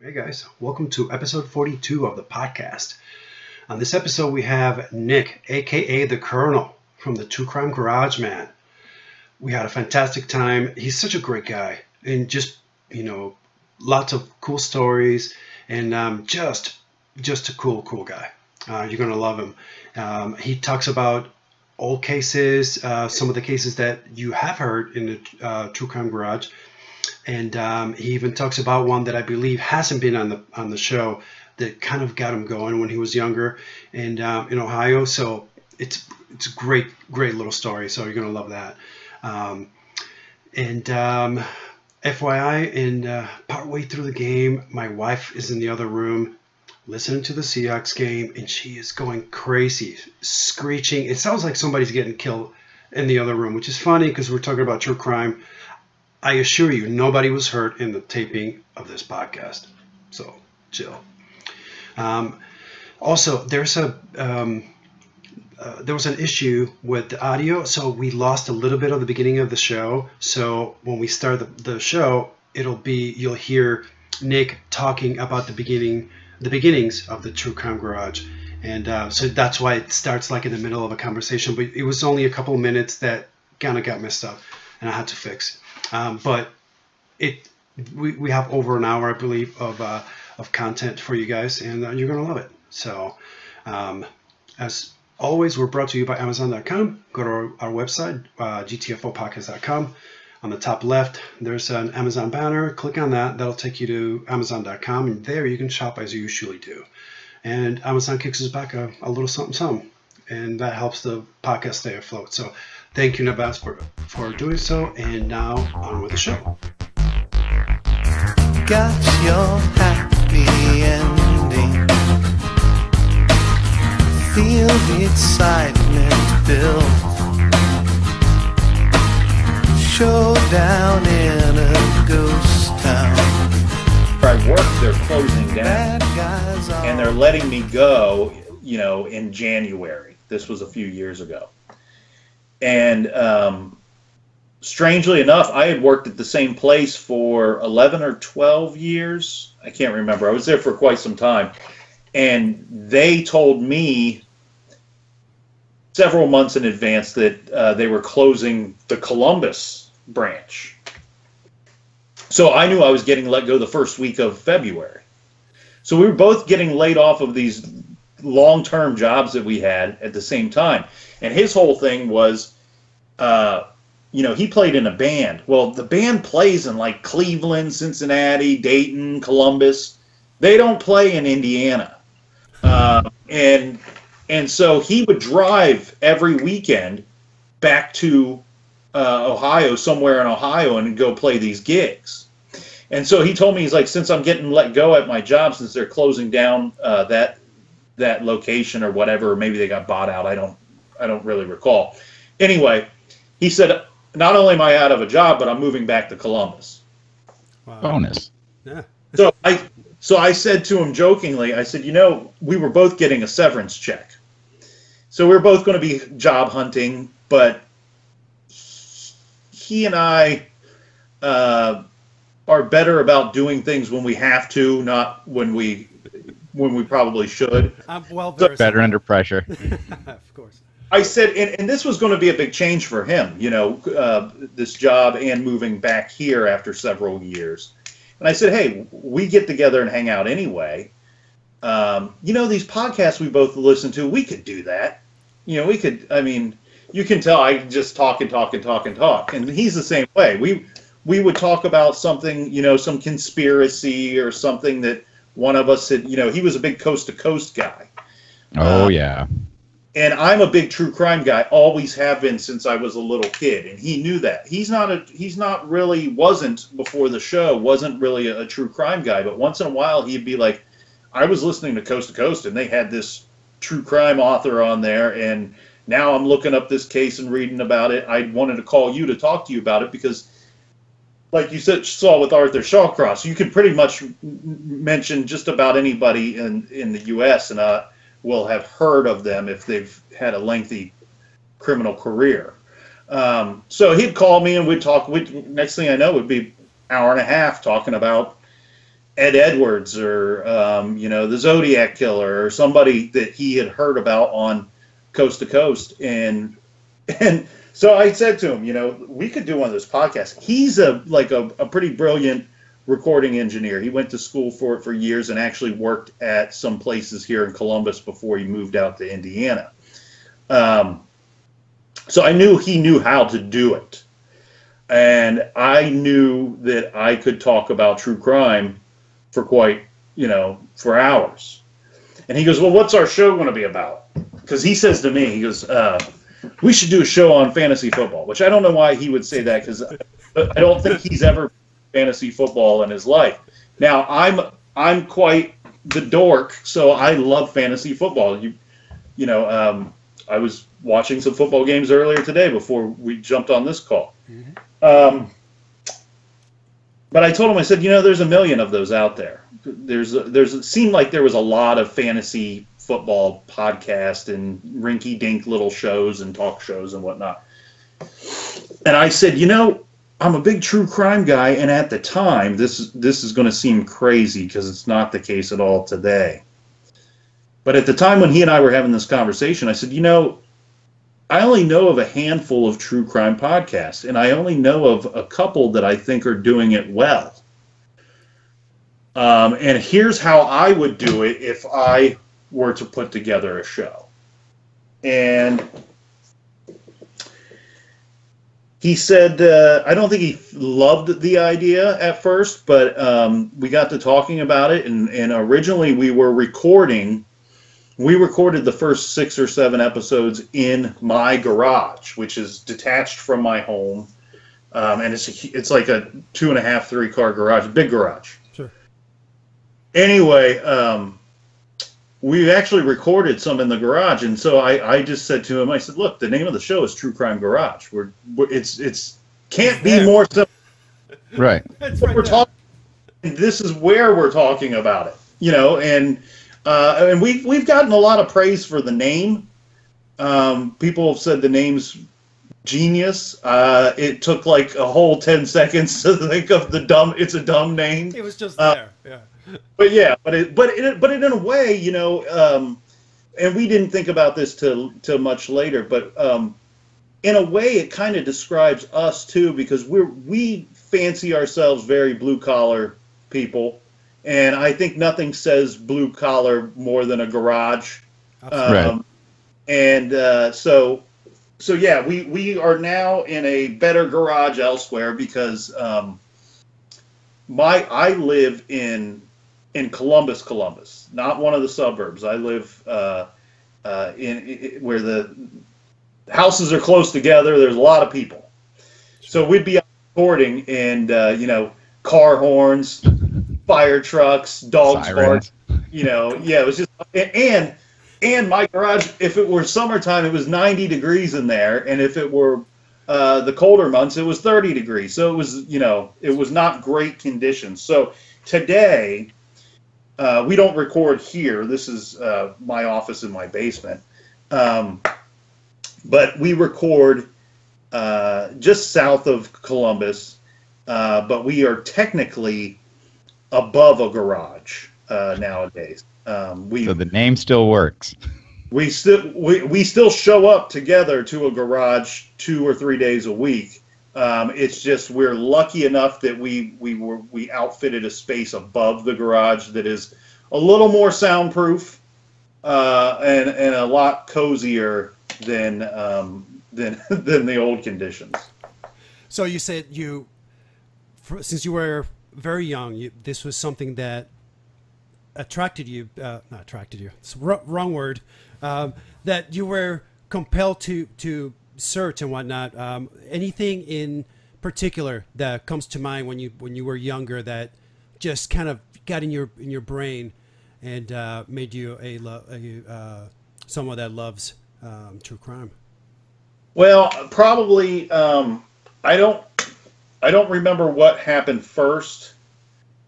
Hey guys, welcome to episode 42 of the podcast. On this episode, we have Nick, aka the Colonel, from the True Crime Garage Man. We had a fantastic time. He's such a great guy, and just lots of cool stories, and just a cool guy. You're gonna love him. He talks about old cases, some of the cases that you have heard in the True Crime Garage. And he even talks about one that I believe hasn't been on the show that kind of got him going when he was younger and in Ohio. So it's a great little story. So you're gonna love that. FYI, in partway through the game, my wife is in the other room listening to the Seahawks game, and she is going crazy, screeching. It sounds like somebody's getting killed in the other room, which is funny because we're talking about true crime. I assure you, nobody was hurt in the taping of this podcast, so chill. Also, there was an issue with the audio, so we lost a little bit of the beginning of the show. So when we start the show, you'll hear Nick talking about the beginnings of the True Crime Garage, and so that's why it starts like in the middle of a conversation. But it was only a couple of minutes that kind of got messed up, and I had to fix. But we have over an hour, I believe, of content for you guys, and you're going to love it. So as always, we're brought to you by Amazon.com. Go to our website, gtfopodcast.com. On the top left, there's an Amazon banner. Click on that. That'll take you to Amazon.com, and there you can shop as you usually do. And Amazon kicks us back a little something, and that helps the podcast stay afloat. So thank you in advance for doing so, and now on with the show. Got your happy ending. Feel the excitement build. Showdown in a ghost town. I work, they're closing down, and they're letting me go, in January. This was a few years ago. And strangely enough, I had worked at the same place for 11 or 12 years. I can't remember. I was there for quite some time. And they told me several months in advance that they were closing the Columbus branch. So I knew I was getting let go the first week of February. So we were both getting laid off of these long-term jobs that we had at the same time. And his whole thing was, he played in a band. Well, the band plays in like Cleveland, Cincinnati, Dayton, Columbus. They don't play in Indiana. And so he would drive every weekend back to Ohio, somewhere in Ohio, and go play these gigs. And so he told me, he's like, since I'm getting let go at my job, since they're closing down that location or whatever, or maybe they got bought out. I don't really recall. Anyway, he said, not only am I out of a job, but I'm moving back to Columbus. Wow. Bonus. Yeah. So I said to him jokingly, I said, we were both getting a severance check. So we were both going to be job hunting, but he and I are better about doing things when we have to, not when we probably should. Better under pressure. Of course. I said, and this was going to be a big change for him, this job and moving back here after several years. And I said, hey, we get together and hang out anyway. These podcasts we both listen to, we could do that. You can tell I just talk and talk and talk and talk. And he's the same way. We would talk about something, some conspiracy or something that one of us had, he was a big coast to coast guy. Oh, yeah. And I'm a big true crime guy, always have been since I was a little kid, and he knew that. Wasn't before the show, wasn't really a true crime guy, but once in a while he'd be like, I was listening to Coast to Coast, and they had this true crime author on there, and now I'm looking up this case and reading about it. I wanted to call you to talk to you about it because, like you saw with Arthur Shawcross, you can pretty much mention just about anybody in the U.S., and will have heard of them if they've had a lengthy criminal career. So he'd call me and we'd talk. Next thing I know, it would be an hour and a half talking about Ed Edwards or the Zodiac Killer or somebody that he had heard about on Coast to Coast, and so I said to him, we could do one of those podcasts. He's a pretty brilliant recording engineer. He went to school for it for years and actually worked at some places here in Columbus before he moved out to Indiana. So I knew he knew how to do it. And I knew that I could talk about true crime for for hours. And he goes, well, what's our show going to be about? Because he says to me, he goes, we should do a show on fantasy football, which I don't know why he would say that, because I don't think he's ever fantasy football in his life. Now, I'm quite the dork, so I love fantasy football. I was watching some football games earlier today before we jumped on this call. Mm-hmm. But I told him, I said, there's a million of those out there. It seemed like there was a lot of fantasy football podcasts and rinky-dink little shows and talk shows and whatnot. And I said, I'm a big true crime guy, and at the time, this is going to seem crazy because it's not the case at all today. But at the time when he and I were having this conversation, I said, I only know of a handful of true crime podcasts, and I only know of a couple that I think are doing it well. And here's how I would do it if I were to put together a show. And he said, I don't think he loved the idea at first, but we got to talking about it, and originally we recorded the first 6 or 7 episodes in my garage, which is detached from my home, and it's like a 2.5, 3-car garage, big garage. Sure. Anyway, we actually recorded some in the garage, and so I just said to him, I said, look, the name of the show is True Crime Garage. It's can't be more simple. Right. We're talking. This is where we're talking about it, and we've gotten a lot of praise for the name. People have said the name's genius. It took like a whole 10 seconds to think of it's a dumb name. It was just there, yeah. But in a way, and we didn't think about this till much later, but in a way it kind of describes us too, because we fancy ourselves very blue collar people, and I think nothing says blue collar more than a garage. Right. So yeah, we are now in a better garage elsewhere because I live in Columbus, not one of the suburbs. I live in where the houses are close together. There's a lot of people, so we'd be out recording, and car horns, fire trucks, dogs bark. Yeah, it was just and my garage. If it were summertime, it was 90 degrees in there, and if it were the colder months, it was 30 degrees. So it was it was not great conditions. So today. We don't record here. This is my office in my basement. But we record just south of Columbus, but we are technically above a garage nowadays. So the name still works. We still show up together to a garage 2 or 3 days a week. It's just we're lucky enough that we outfitted a space above the garage that is a little more soundproof and a lot cozier than the old conditions. So you said since you were very young, this was something that attracted you. Not attracted you. It's wrong word. That you were compelled to search and whatnot. Anything in particular that comes to mind when you were younger that just kind of got in your brain and made you someone that loves true crime? Well, probably I don't remember what happened first,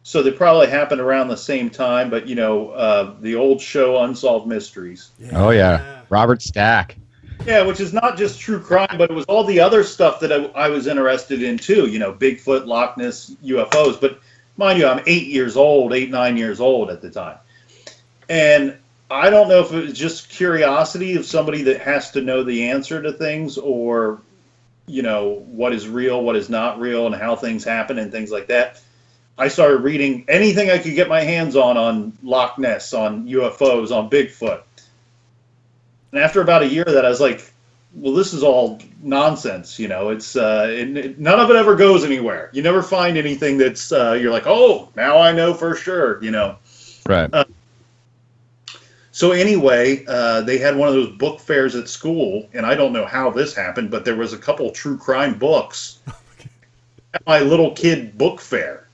so they probably happened around the same time. But the old show Unsolved Mysteries. Yeah. Oh yeah, Robert Stack. Yeah, which is not just true crime, but it was all the other stuff that I was interested in too. Bigfoot, Loch Ness, UFOs. But mind you, I'm 9 years old at the time. And I don't know if it was just curiosity of somebody that has to know the answer to things, or, you know, what is real, what is not real, and how things happen and things like that. I started reading anything I could get my hands on Loch Ness, on UFOs, on Bigfoot. And after about a year of that, I was like, well, this is all nonsense, you know. It's none of it ever goes anywhere. You never find anything that's you're like, oh, now I know for sure, you know. Right. So anyway, they had one of those book fairs at school, and I don't know how this happened, but there was a couple true crime books at my little kid book fair.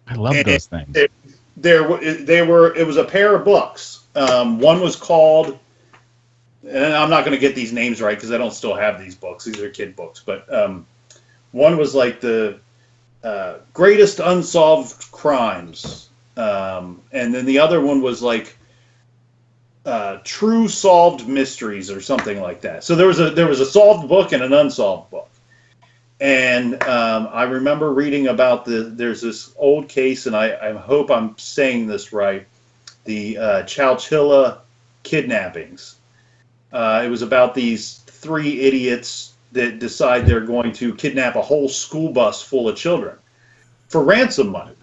I love those things. It was a pair of books. One was called, and I'm not going to get these names right because I don't still have these books. These are kid books. But one was like the greatest unsolved crimes. And then the other one was like true solved mysteries or something like that. So there was a solved book and an unsolved book. And I remember reading about there's this old case, and I hope I'm saying this right, the Chowchilla Kidnappings. It was about these 3 idiots that decide they're going to kidnap a whole school bus full of children for ransom money.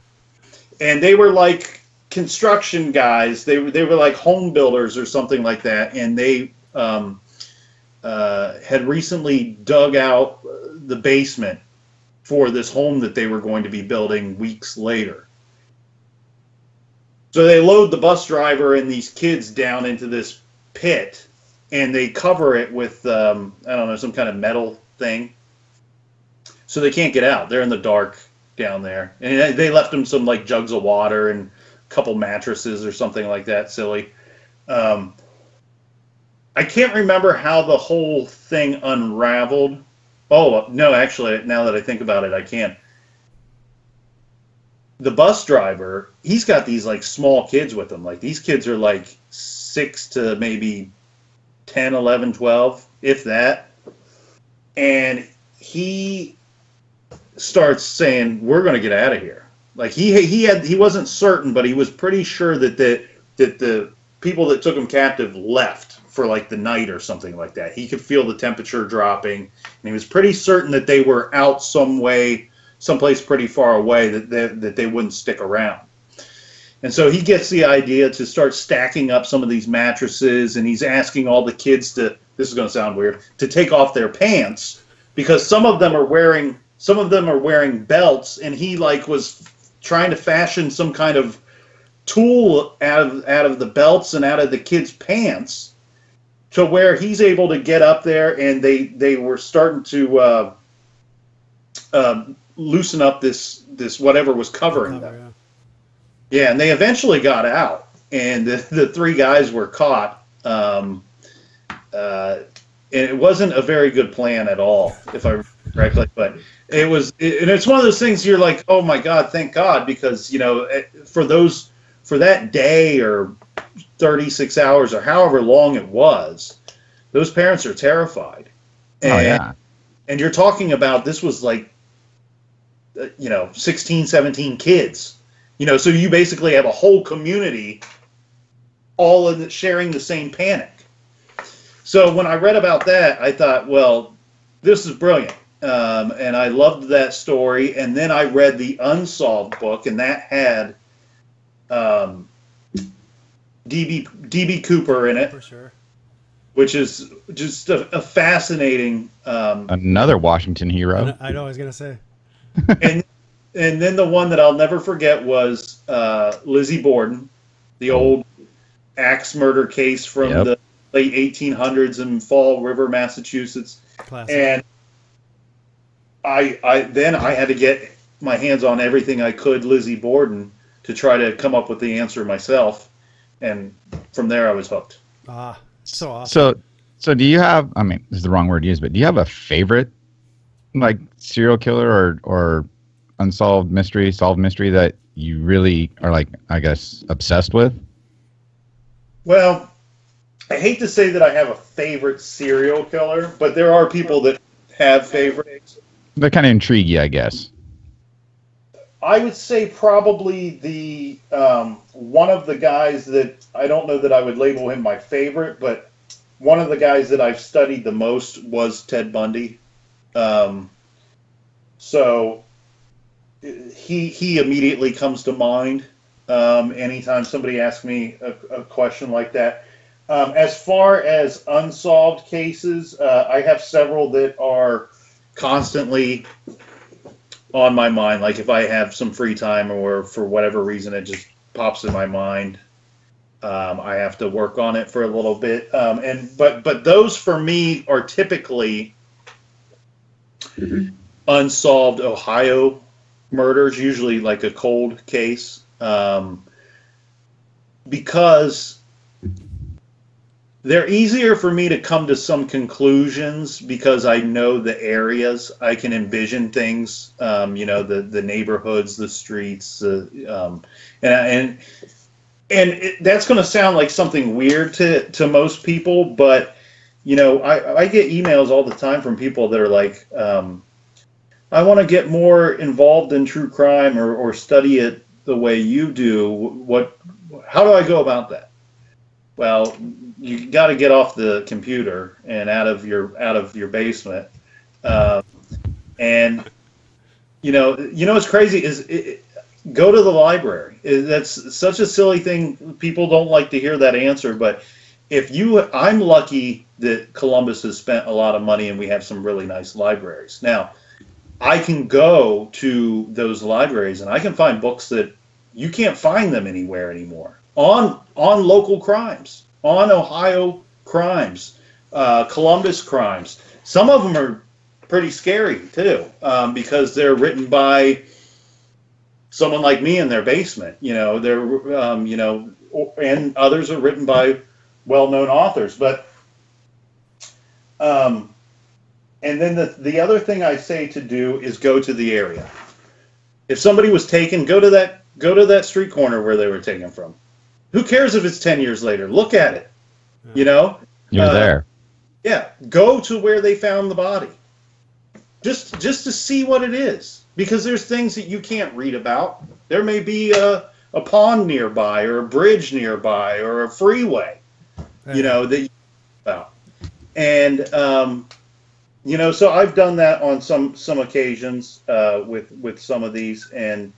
And they were like construction guys. They were like home builders or something like that, and they had recently dug out the basement for this home that they were going to be building weeks later. So they load the bus driver and these kids down into this pit, and they cover it with, I don't know, some kind of metal thing. So they can't get out. They're in the dark down there. And they left them some like jugs of water and a couple mattresses or something like that, silly. I can't remember how the whole thing unraveled. Oh, no, actually, now that I think about it, I can. The bus driver, he's got these, like, small kids with him. Like, these kids are, like, 6 to maybe 10, 11, 12, if that. And he starts saying, we're going to get out of here. Like, he wasn't certain, but he was pretty sure that the people that took him captive left for like the night or something like that. He could feel the temperature dropping, and he was pretty certain that they were out someplace pretty far away, that they wouldn't stick around. And so he gets the idea to start stacking up some of these mattresses, and he's asking all the kids to, this is going to sound weird, to take off their pants, because some of them are wearing belts, and he like was trying to fashion some kind of tool out of the belts and out of the kids' pants, to where he's able to get up there, and they were starting to loosen up this whatever was covering them. Yeah, and they eventually got out, and the 3 guys were caught. And it wasn't a very good plan at all, if I remember correctly. But and it's one of those things you're like, oh my God, thank God, because you know for that day or 36 hours or however long it was, those parents are terrified. And you're talking about, this was like, 16, 17 kids. So you basically have a whole community all sharing the same panic. So when I read about that, I thought, well, this is brilliant. And I loved that story. And then I read the Unsolved book, and that had D.B. Cooper in it, for sure, which is just a fascinating. Another Washington hero. I know. I was gonna say. and then the one that I'll never forget was Lizzie Borden, the old axe murder case from the late 1800s in Fall River, Massachusetts. Classic. And I had to get my hands on everything I could Lizzie Borden to try to come up with the answer myself. And from there, I was hooked. So awesome. So do you have, I mean, this is the wrong word to use, but do you have a favorite, like, serial killer or solved mystery that you really are, like, I guess, obsessed with? Well, I hate to say that I have a favorite serial killer, but there are people that have favorites. They kind of intrigue you, I guess. I would say probably the one of the guys that I don't know that I would label him my favorite, but one of the guys that I've studied the most was Ted Bundy. So he immediately comes to mind anytime somebody asks me a question like that. As far as unsolved cases, I have several that are constantly on my mind. Like if I have some free time or for whatever reason it just pops in my mind, I have to work on it for a little bit. But those for me are typically unsolved Ohio murders, usually like a cold case, because they're easier for me to come to some conclusions because I know the areas. I can envision things, the neighborhoods, the streets, and that's going to sound like something weird to most people, but I get emails all the time from people that are like, I want to get more involved in true crime or study it the way you do. How do I go about that? Well, you got to get off the computer and out of your basement, and what's crazy is go to the library. That's such a silly thing. People don't like to hear that answer, but I'm lucky that Columbus has spent a lot of money and we have some really nice libraries. Now, I can go to those libraries and I can find books that you can't find them anywhere anymore on local crimes, on Ohio crimes, Columbus crimes. Some of them are pretty scary too, because they're written by someone like me in their basement. And others are written by well-known authors. But and then the other thing I say to do is go to the area. If somebody was taken, go to that street corner where they were taken from. Who cares if it's 10 years later? Look at it. You're there. Yeah, go to where they found the body. Just to see what it is, because there's things that you can't read about. There may be a pond nearby, or a bridge nearby, or a freeway, that you about. And so I've done that on some occasions with some of these, and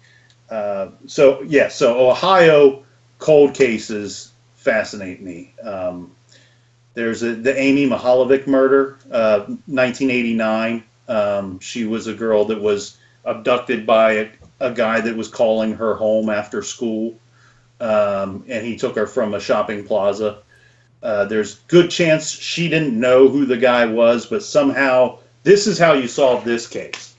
so Ohio cold cases fascinate me. There's the Amy Mihaljevic murder, 1989. She was a girl that was abducted by a guy that was calling her home after school, and he took her from a shopping plaza. There's good chance she didn't know who the guy was, but somehow this is how you solve this case.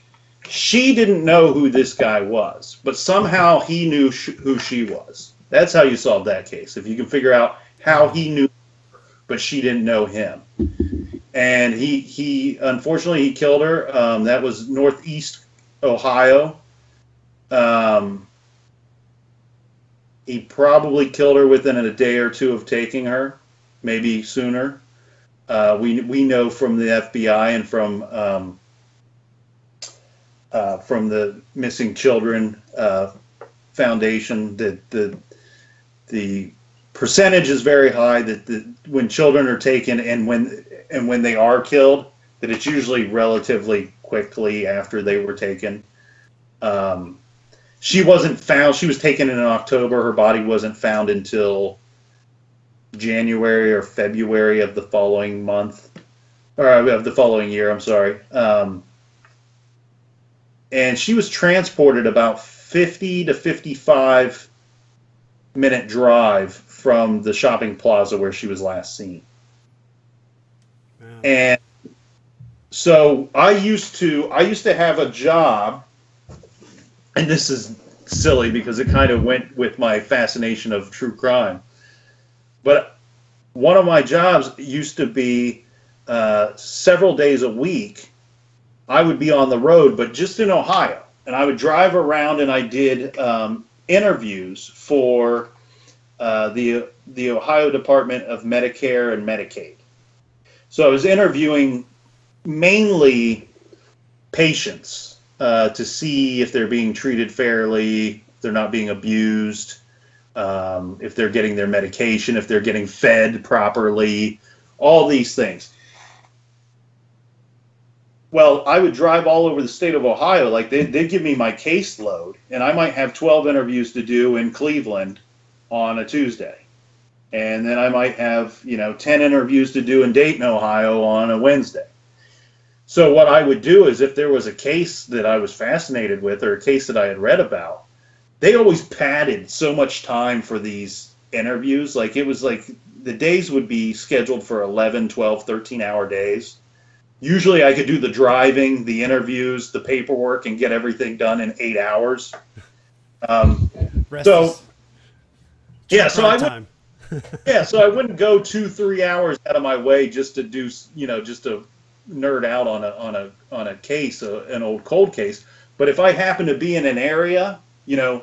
She didn't know who this guy was, but somehow he knew who she was. That's how you solve that case. If you can figure out how he knew her, but she didn't know him. And he unfortunately he killed her. That was Northeast Ohio. He probably killed her within a day or two of taking her, maybe sooner. We know from the FBI and from the Missing Children Foundation that the percentage is very high that when children are taken and when they are killed, that it's usually relatively quickly after they were taken. She wasn't found. She was taken in October. Her body wasn't found until January or February of the following month, or of the following year. I'm sorry. And she was transported about 50 to 55 minute drive from the shopping plaza where she was last seen. Wow. And so I used to have a job, and this is silly because it kind of went with my fascination of true crime. But one of my jobs used to be several days a week. I would be on the road, but just in Ohio. And I would drive around and I did interviews for the Ohio Department of Medicare and Medicaid. So I was interviewing mainly patients to see if they're being treated fairly, if they're not being abused, if they're getting their medication, if they're getting fed properly, all these things. Well, I would drive all over the state of Ohio. Like they'd give me my caseload, and I might have 12 interviews to do in Cleveland on a Tuesday. And then I might have, 10 interviews to do in Dayton, Ohio on a Wednesday. So what I would do is if there was a case that I was fascinated with or a case that I had read about, they always padded so much time for these interviews. Like it was like the days would be scheduled for 11, 12, 13-hour days. Usually I could do the driving, the interviews, the paperwork, and get everything done in 8 hours. So I wouldn't go 2-3 hours out of my way just to do, just to nerd out on a case, an old cold case. But if I happen to be in an area, Amy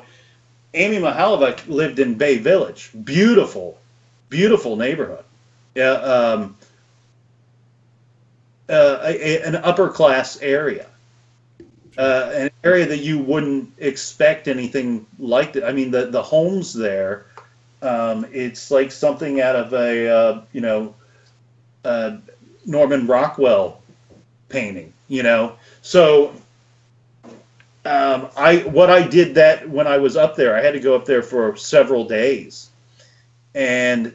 Mihaljevic lived in Bay Village, beautiful neighborhood. Yeah. An upper class area, an area that you wouldn't expect anything like that. I mean, the homes there, it's like something out of a Norman Rockwell painting, So what I did that when I was up there, I had to go up there for several days, and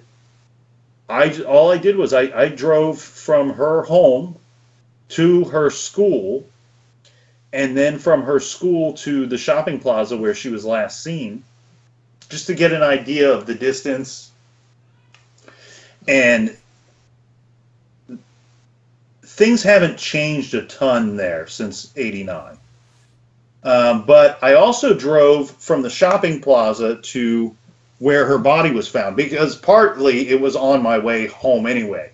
all I did was I drove from her home to her school, and then from her school to the shopping plaza where she was last seen, just to get an idea of the distance. And things haven't changed a ton there since '89. But I also drove from the shopping plaza to where her body was found, because partly it was on my way home anyway.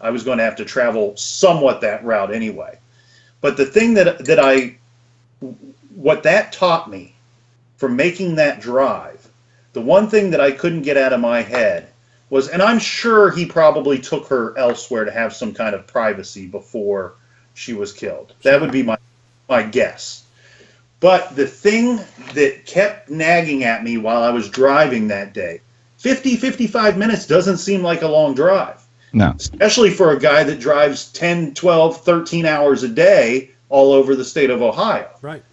I was going to have to travel somewhat that route anyway. But the thing what that taught me from making that drive, the one thing that I couldn't get out of my head was, and I'm sure he probably took her elsewhere to have some kind of privacy before she was killed. That would be my guess. But the thing that kept nagging at me while I was driving that day, 55 minutes doesn't seem like a long drive. No. Especially for a guy that drives 10, 12, 13 hours a day all over the state of Ohio. Right.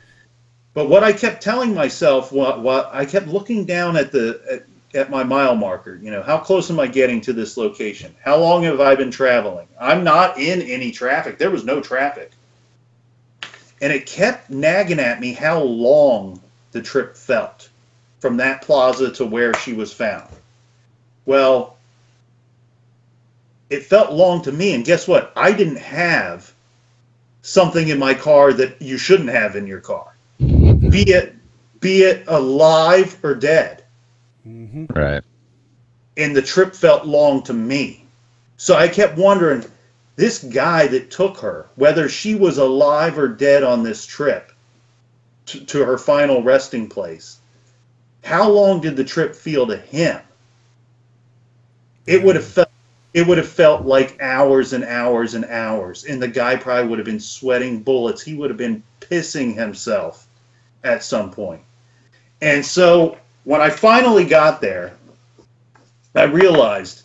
But what I kept telling myself, what I kept looking down at my mile marker, how close am I getting to this location? How long have I been traveling? I'm not in any traffic. There was no traffic. And it kept nagging at me how long the trip felt from that plaza to where she was found. Well, it felt long to me, and guess what? I didn't have something in my car that you shouldn't have in your car, be it alive or dead. Mm-hmm. Right. And the trip felt long to me. So I kept wondering, this guy that took her, whether she was alive or dead on this trip to her final resting place, how long did the trip feel to him? It would have felt like hours and hours and hours, and the guy probably would have been sweating bullets. He would have been pissing himself at some point. And so when I finally got there, I realized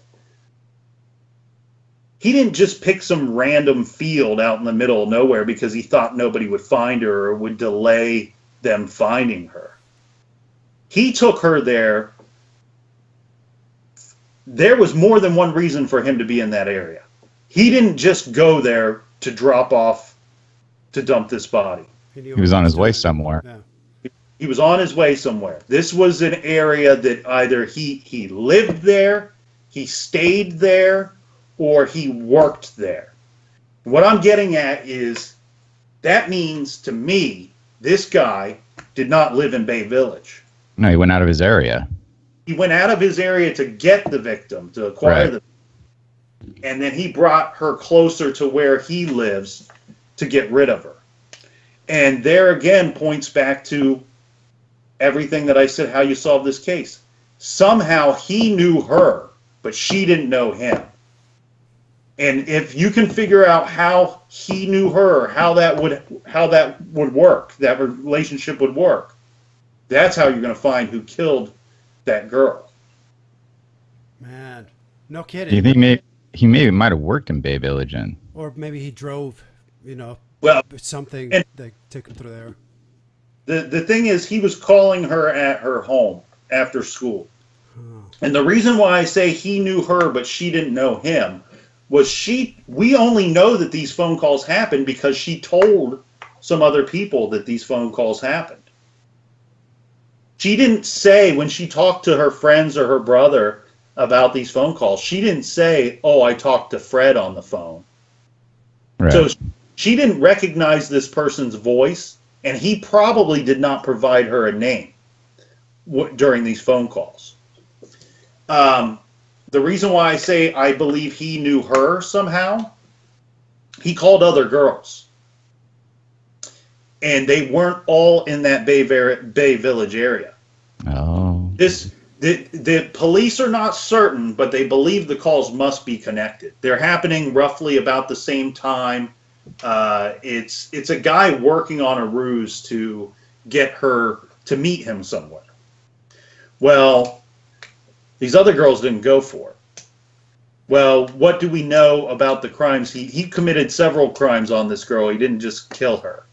he didn't just pick some random field out in the middle of nowhere because he thought nobody would find her or would delay them finding her. He took her there. There was more than one reason for him to be in that area. He didn't just go there to drop off to dump this body. He was on his way somewhere. Yeah. He was on his way somewhere. This was an area that either he lived there, he stayed there, or he worked there. What I'm getting at is that means to me, this guy did not live in Bay Village. No, he went out of his area. He went out of his area to get the victim, to acquire the victim. And then he brought her closer to where he lives to get rid of her. And there again points back to everything that I said, how you solve this case. Somehow he knew her, but she didn't know him. And if you can figure out how he knew her, how that would work, that relationship would work, that's how you're going to find who killed that girl. Man, no Do you kidding. think he maybe might have worked in Bay Village and Or maybe he drove, Well, something and- that took him through there. the thing is, he was calling her at her home after school. And the reason why I say he knew her but she didn't know him was we only know that these phone calls happened because she told some other people that these phone calls happened. She didn't say, when she talked to her friends or her brother about these phone calls, she didn't say, "Oh, I talked to Fred on the phone." right? So she didn't recognize this person's voice, and he probably did not provide her a name during these phone calls. The reason why I say I believe he knew her somehow, he called other girls. And they weren't all in that Bay Village area. Oh, The police are not certain, but they believe the calls must be connected. They're happening roughly about the same time. It's a guy working on a ruse to get her to meet him somewhere. Well, these other girls didn't go for it. Well, what do we know about the crimes? He committed several crimes on this girl. He didn't just kill her.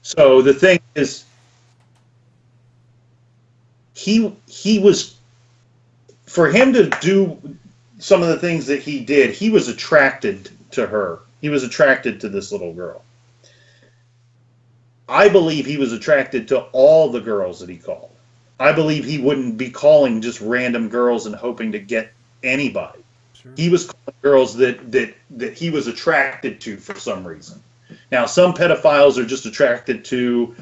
So the thing is, he was, for him to do some of the things that he did, he was attracted to her. He was attracted to this little girl. I believe he was attracted to all the girls that he called. I believe he wouldn't be calling just random girls and hoping to get anybody. Sure. He was calling girls that he was attracted to for some reason. Now, some pedophiles are just attracted to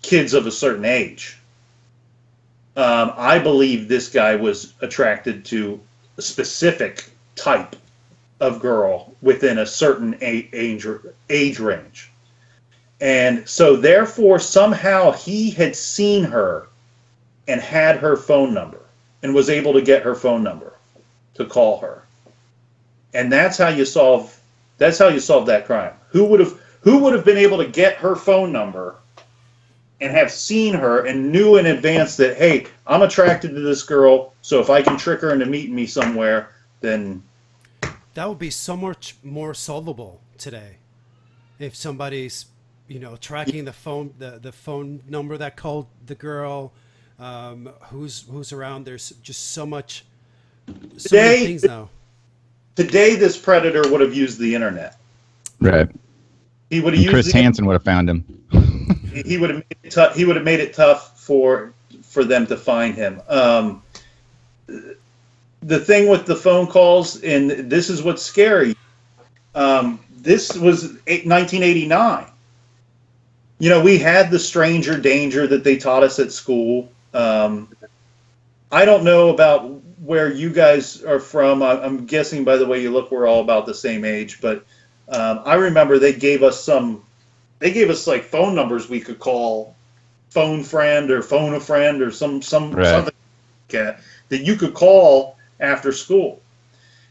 kids of a certain age. I believe this guy was attracted to a specific type of girl within a certain age range. And so, therefore, somehow he had seen her and had her phone number and was able to get her phone number to call her. And that's how you solve that crime. Who would have been able to get her phone number and have seen her and knew in advance that, hey, I'm attracted to this girl, so if I can trick her into meeting me somewhere, then That would be so much more solvable today. If somebody's, tracking the phone number that called the girl, who's around. There's just so many things now. Today, this predator would have used the internet. right. He would have And used Chris Hansen would have found him. he would have made it tough for them to find him. The thing with the phone calls, and this is what's scary. This was 1989. We had the stranger danger that they taught us at school. I don't know about where you guys are from. I'm guessing by the way you look, we're all about the same age. But I remember they gave us like phone numbers we could call, phone friend or phone a friend or something like that you could call after school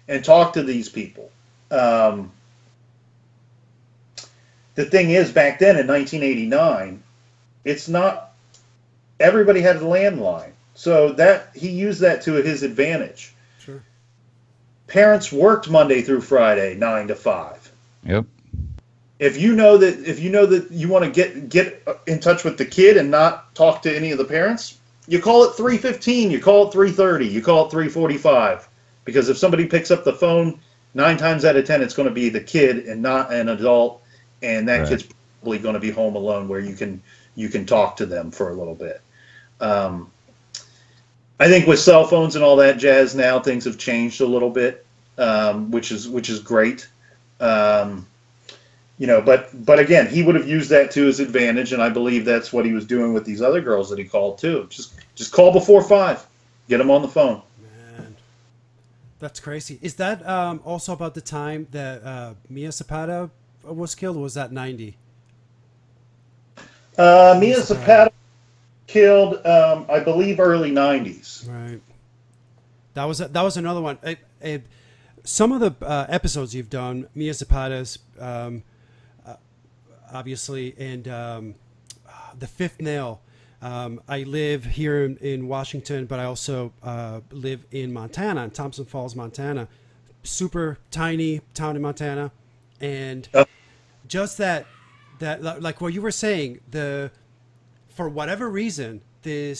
and talk to these people. The thing is, back then in 1989, it's not everybody had a landline, so that he used that to his advantage. Sure. Parents worked Monday through Friday, 9 to 5. Yep. If you know that you want to get in touch with the kid and not talk to any of the parents, you call it 3:15, you call it 3:30, you call it 3:45, because if somebody picks up the phone, 9 times out of 10 it's going to be the kid and not an adult. And that kid's probably going to be home alone where you can talk to them for a little bit. I think with cell phones and all that jazz now, things have changed a little bit, which is great. But again, he would have used that to his advantage, and I believe that's what he was doing with these other girls that he called too. Just call before 5, get them on the phone. Man, that's crazy. Is that also about the time that Mia Zapata was killed, or was that 90? Mia Zapata killed, I believe, early 90s. Right. That was another one. some of the episodes you've done, Mia Zapata's, obviously, and The Fifth Nail. I live here in Washington, but I also live in Montana, in Thompson Falls, Montana. Super tiny town in Montana. And just that like what you were saying, for whatever reason, the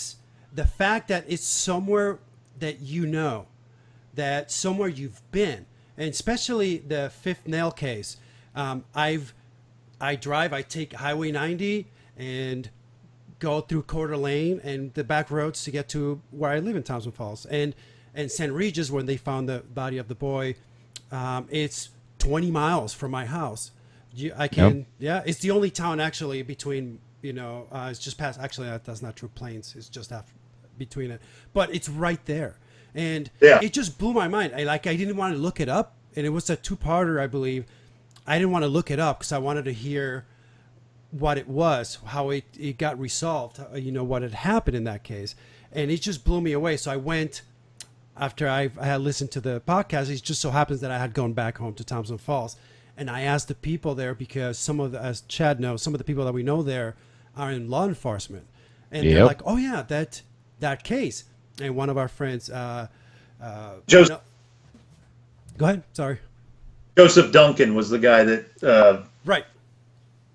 fact that it's somewhere that you know, that somewhere you've been, and especially the Fifth Nail case. I take Highway 90 and go through Coeur d'Alene and the back roads to get to where I live in Thompson Falls, and St. Regis, when they found the body of the boy. It's 20 miles from my house. It's the only town actually between, it's just past, actually that's not true, Plains, it's just between it, but it's right there. And it just blew my mind. I didn't want to look it up, and it was a two-parter, I believe. I didn't want to look it up because I wanted to hear what it was, how it got resolved, what had happened in that case. And it just blew me away. So I went, after I had listened to the podcast, it just so happens that I had gone back home to Thompson Falls. And I asked the people there, because as Chad knows, some of the people that we know there are in law enforcement. And they're like, oh yeah, that case. And one of our friends, Joseph. Go ahead. Sorry. Joseph Duncan was the guy that right.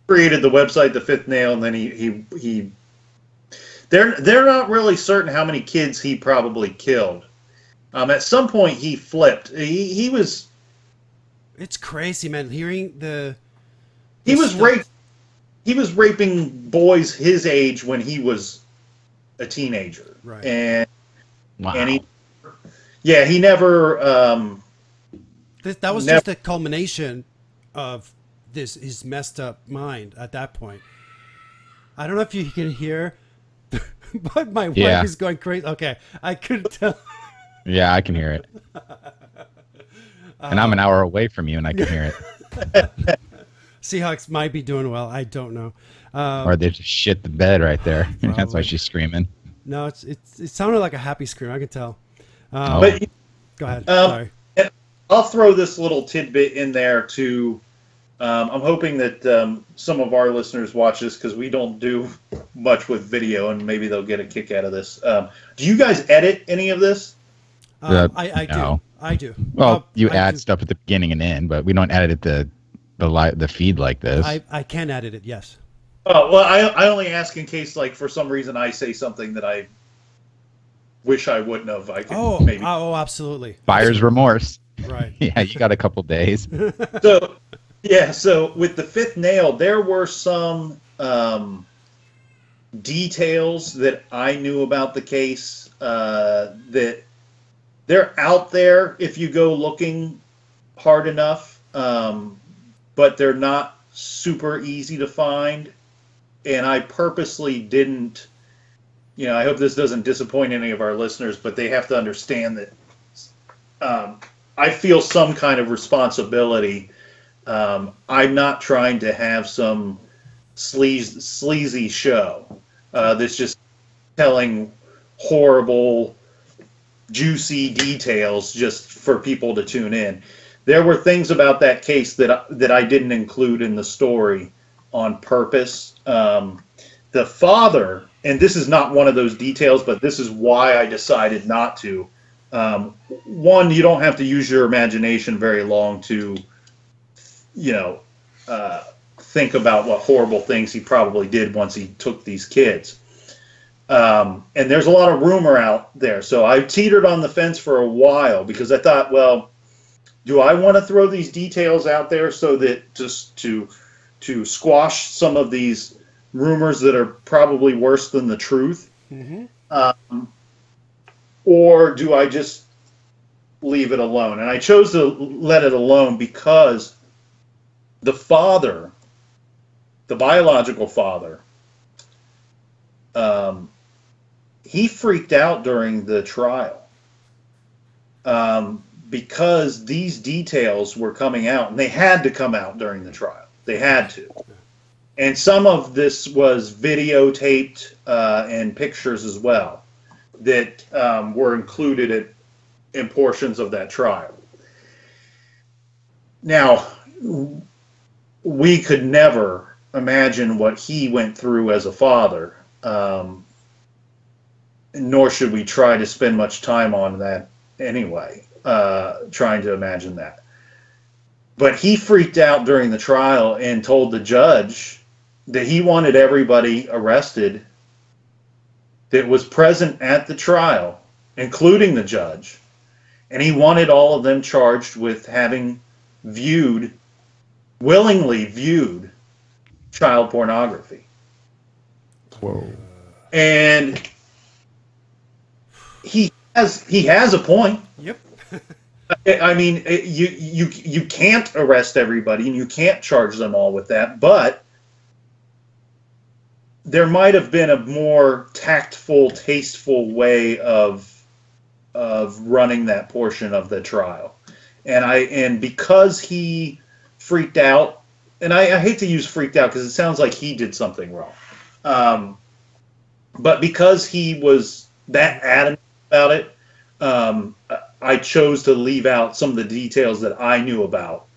created the website, The Fifth Nail, and then he they're not really certain how many kids he probably killed. At some point he flipped. He was. It's crazy, man. Hearing he was raping boys his age when he was a teenager, right? And wow. And he never. That was just a culmination of his messed up mind at that point. I don't know if you can hear, but my wife is going crazy. Okay, I couldn't tell. Yeah, I can hear it. And I'm an hour away from you, and I can hear it. Seahawks might be doing well. I don't know. Or they just shit the bed right there. That's why she's screaming. No, it sounded like a happy scream. I could tell. But go ahead. Sorry. I'll throw this little tidbit in there too. I'm hoping that some of our listeners watch this, because we don't do much with video, and maybe they'll get a kick out of this. Do you guys edit any of this? I no. do. I do. Well, you add stuff at the beginning and end, but we don't edit the feed like this. I can edit it, yes. Oh, well, I only ask in case, like, for some reason I say something that I wish I wouldn't have. I could maybe. Oh, absolutely. Buyer's remorse. Right. Yeah, you got a couple days. So with The Fifth Nail, there were some details that I knew about the case that they're out there if you go looking hard enough, but they're not super easy to find. And I purposely didn't, I hope this doesn't disappoint any of our listeners, but they have to understand that I feel some kind of responsibility. I'm not trying to have some sleazy show that's just telling horrible, juicy details just for people to tune in. There were things about that case that I didn't include in the story on purpose. The father, and this is not one of those details, but this is why I decided not to. One, you don't have to use your imagination very long to, think about what horrible things he probably did once he took these kids. And there's a lot of rumor out there. So I teetered on the fence for a while, because I thought, well, do I want to throw these details out there so that just to squash some of these rumors that are probably worse than the truth? Mm-hmm. Or do I just leave it alone? And I chose to let it alone because the father, the biological father, he freaked out during the trial because these details were coming out, and they had to come out during the trial. They had to. And some of this was videotaped and pictures as well that were included in portions of that trial. Now, we could never imagine what he went through as a father, nor should we try to spend much time on that anyway, trying to imagine that. But he freaked out during the trial and told the judge that he wanted everybody arrested that was present at the trial, including the judge, and he wanted all of them charged with having willingly viewed child pornography. Whoa. And he has a point. Yep. I mean, you can't arrest everybody and you can't charge them all with that, but there might have been a more tactful, tasteful way of running that portion of the trial. And because he freaked out, and I hate to use freaked out because it sounds like he did something wrong. But because he was that adamant about it, I chose to leave out some of the details that I knew about,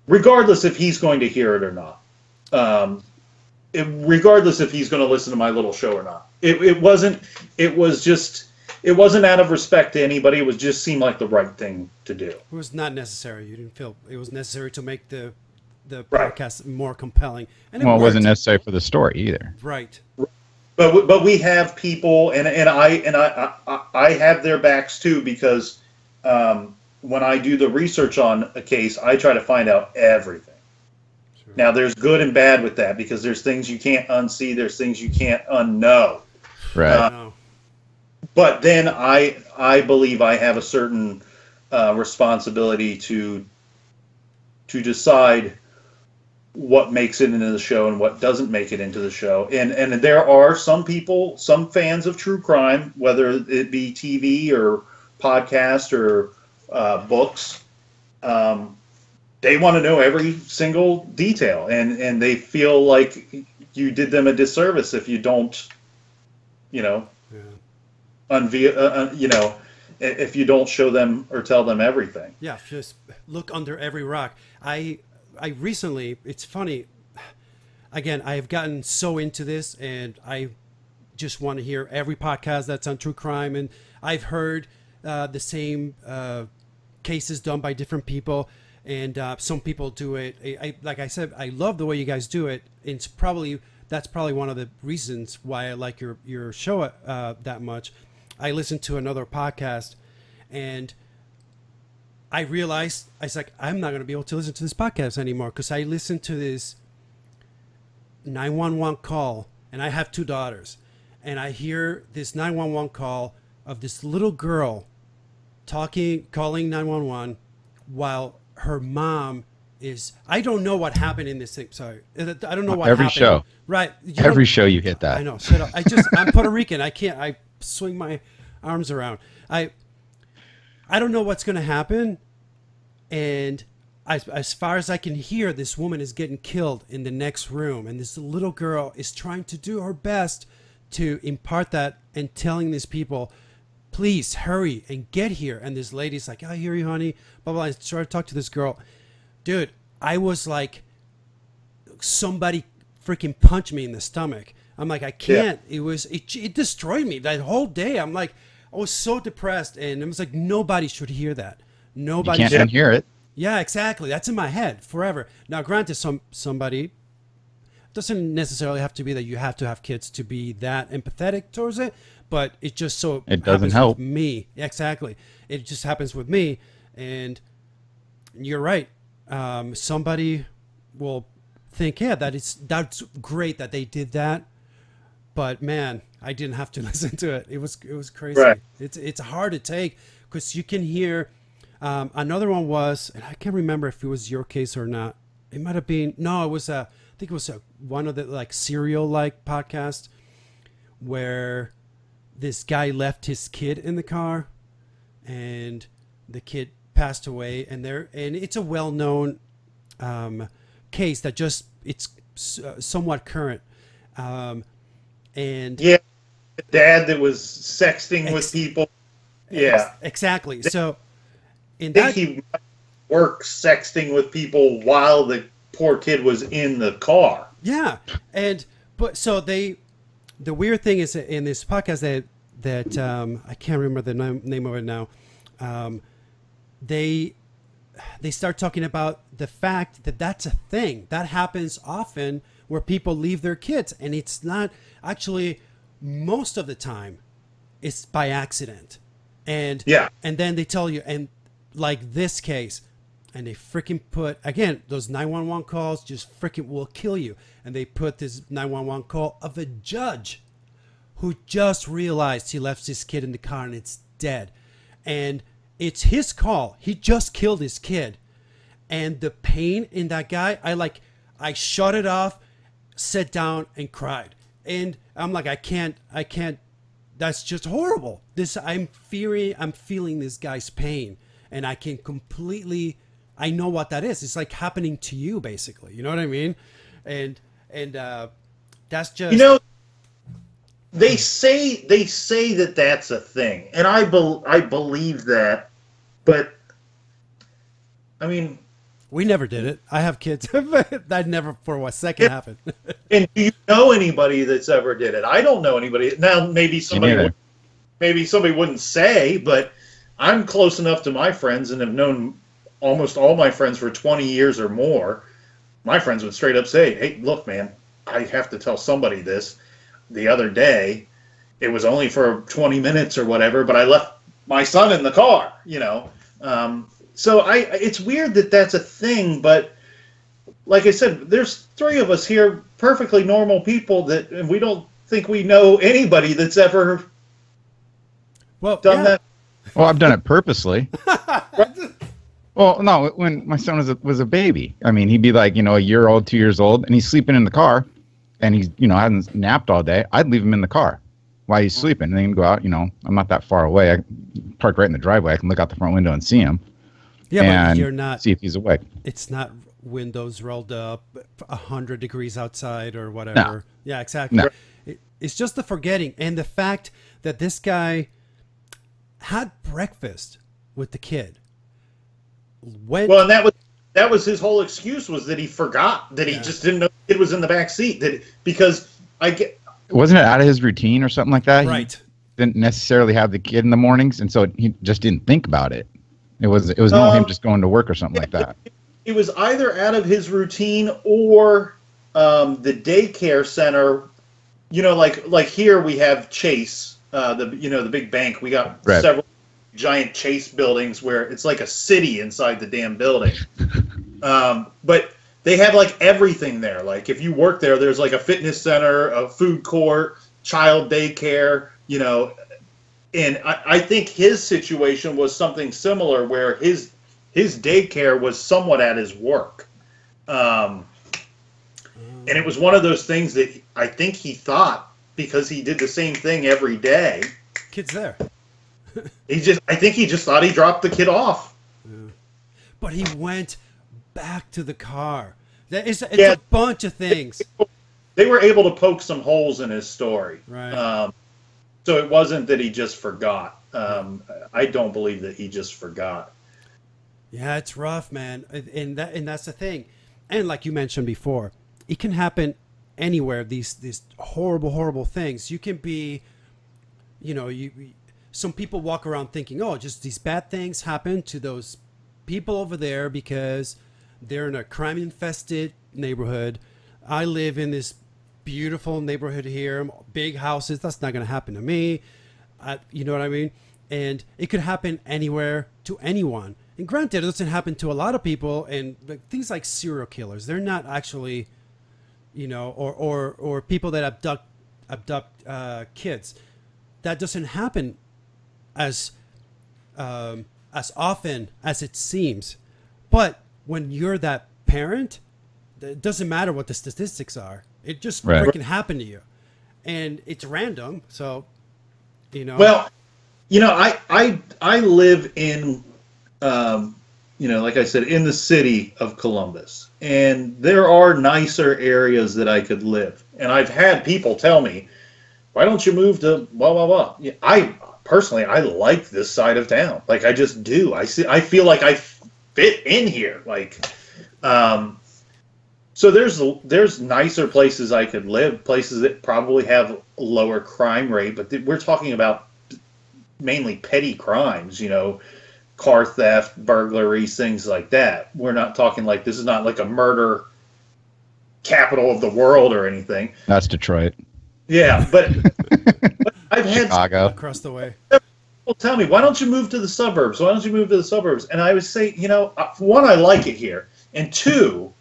regardless if he's going to hear it or not. Regardless if he's going to listen to my little show or not. It wasn't out of respect to anybody. It just seemed like the right thing to do. It was not necessary. You didn't feel it was necessary to make the Right. podcast more compelling. And Well, it wasn't worked. necessary for the story either. Right. But we have people, and I have their backs too, because when I do the research on a case, I try to find out everything. Sure. Now, there's good and bad with that, because there's things you can't unsee, there's things you can't unknow. Right. No. But then I believe I have a certain responsibility to decide what makes it into the show and what doesn't make it into the show. And there are some people, some fans of true crime, whether it be TV or podcast or books, they want to know every single detail, and they feel like you did them a disservice if you don't, unveil, if you don't show them or tell them everything. Yeah, just look under every rock. I recently, it's funny, again, I have gotten so into this, and I just want to hear every podcast that's on true crime, and I've heard the same cases done by different people, and some people do it. Like I said, I love the way you guys do it. And that's probably one of the reasons why I like your show that much. I listened to another podcast, and I realized, I was like, I'm not going to be able to listen to this podcast anymore, because I listened to this 911 call, and I have 2 daughters, and I hear this 911 call of this little girl calling 911 while her mom is, I don't know what happened in this thing. Sorry. I don't know what Every happened. show. Right. Every show you hit that. I know. Shut up. I'm Puerto Rican. I swing my arms around. I don't know what's going to happen. And as far as I can hear, this woman is getting killed in the next room. And this little girl is trying to do her best to impart that and telling these people, please hurry and get here. And this lady's like, I hear you, honey. Blah, blah. I try to talk to this girl. Dude, I was like, somebody freaking punched me in the stomach. I'm like, I can't. Yeah. It destroyed me that whole day. I'm like, I was so depressed, and it was like, nobody should hear that. Nobody. You can't unhear it. Yeah, exactly. That's in my head forever. Now, granted, somebody doesn't necessarily have to be that you have to have kids to be that empathetic towards it, but it just so it doesn't happens help with me. Exactly. It just happens with me, and you're right. Somebody will think, yeah, that's great that they did that, but man, I didn't have to listen to it. It was crazy. Right. It's hard to take, because you can hear. Another one was, and I can't remember if it was your case or not. It might have been, no, it was I think it was one of the like serial like podcast where this guy left his kid in the car, and the kid passed away, and it's a well-known case that it's somewhat current, and yeah, the dad that was sexting with people. Yeah, exactly. So in I that, think work sexting with people while the poor kid was in the car. Yeah, but so the weird thing is in this podcast that I can't remember the name of it now. They start talking about the fact that that's a thing that happens often where people leave their kids, and it's not actually most of the time it's by accident. And and then they tell you, and like this case, and they freaking put, again, those 911 calls just freaking will kill you. And they put this 911 call of a judge who just realized he left his kid in the car and it's dead. And it's his call. He just killed his kid. And the pain in that guy, I shut it off, sat down and cried. And I'm like, I can't, that's just horrible. I'm feeling this guy's pain, and I can completely, I know what that is. It's like happening to you, basically. You know what I mean? And that's just, you know, they say that that's a thing, and I believe that, but I mean, we never did it. I have kids. That never for a second happened. And do you know anybody that's ever did it? I don't know anybody. Now maybe somebody wouldn't say, but I'm close enough to my friends and have known almost all my friends for 20 years or more. My friends would straight up say, "Hey, look, man, I have to tell somebody this. The other day, it was only for 20 minutes or whatever, but I left my son in the car, you know." So it's weird that that's a thing, but like I said, there's three of us here, perfectly normal people, and we don't think we know anybody that's ever done that. Well, I've done it purposely. Well, no, when my son was a baby, I mean, he'd be like, a year old, 2 years old, and he's sleeping in the car, and he's, hasn't napped all day. I'd leave him in the car while he's sleeping, and then he'd go out. I'm not that far away. I park right in the driveway. I can look out the front window and see him. Yeah, but you're not. See if he's awake. It's not windows rolled up, 100 degrees outside or whatever. No. Yeah, exactly. No. It's just the forgetting and the fact that this guy had breakfast with the kid. Well, and that was his whole excuse, was that he forgot, that he just didn't know the kid was in the back seat. Wasn't it out of his routine or something like that? Right. He didn't necessarily have the kid in the mornings, and so he just didn't think about it. It was not him just going to work or something like that. It was either out of his routine or the daycare center. Like here we have Chase, the big bank. We got several giant Chase buildings where it's like a city inside the damn building. But they have like everything there. Like if you work there, there's like a fitness center, a food court, child daycare, And I think his situation was something similar, where his daycare was somewhat at his work. And it was one of those things that I think he thought, because he did the same thing every day. Kid's there. I think he just thought he dropped the kid off. Yeah. But he went back to the car. It's a bunch of things. They were able to poke some holes in his story. Right. So it wasn't that he just forgot. I don't believe that he just forgot. Yeah, it's rough, man. And that's the thing. And like you mentioned before, it can happen anywhere. These horrible, horrible things. You can be, some people walk around thinking, oh, just these bad things happen to those people over there because they're in a crime-infested neighborhood. I live in this beautiful neighborhood here, big houses. That's not going to happen to me. You know what I mean? And it could happen anywhere to anyone. And granted, it doesn't happen to a lot of people. And things like serial killers, they're not actually, or people that abduct kids. That doesn't happen as often as it seems. But when you're that parent, it doesn't matter what the statistics are. It just freaking happened to you, and it's random. So, Well, I live in, like I said, in the city of Columbus, and there are nicer areas that I could live. And I've had people tell me, "Why don't you move to blah blah blah?" I personally like this side of town. Like I just do. I feel like I fit in here. Like, so there's nicer places I could live, places that probably have a lower crime rate, but we're talking about mainly petty crimes, you know, car theft, burglaries, things like that. We're not talking like, this is not like a murder capital of the world or anything. That's Detroit. Yeah, but I've had Chicago across the way. people tell me, why don't you move to the suburbs? Why don't you move to the suburbs? And I would say, you know, one, I like it here, and two,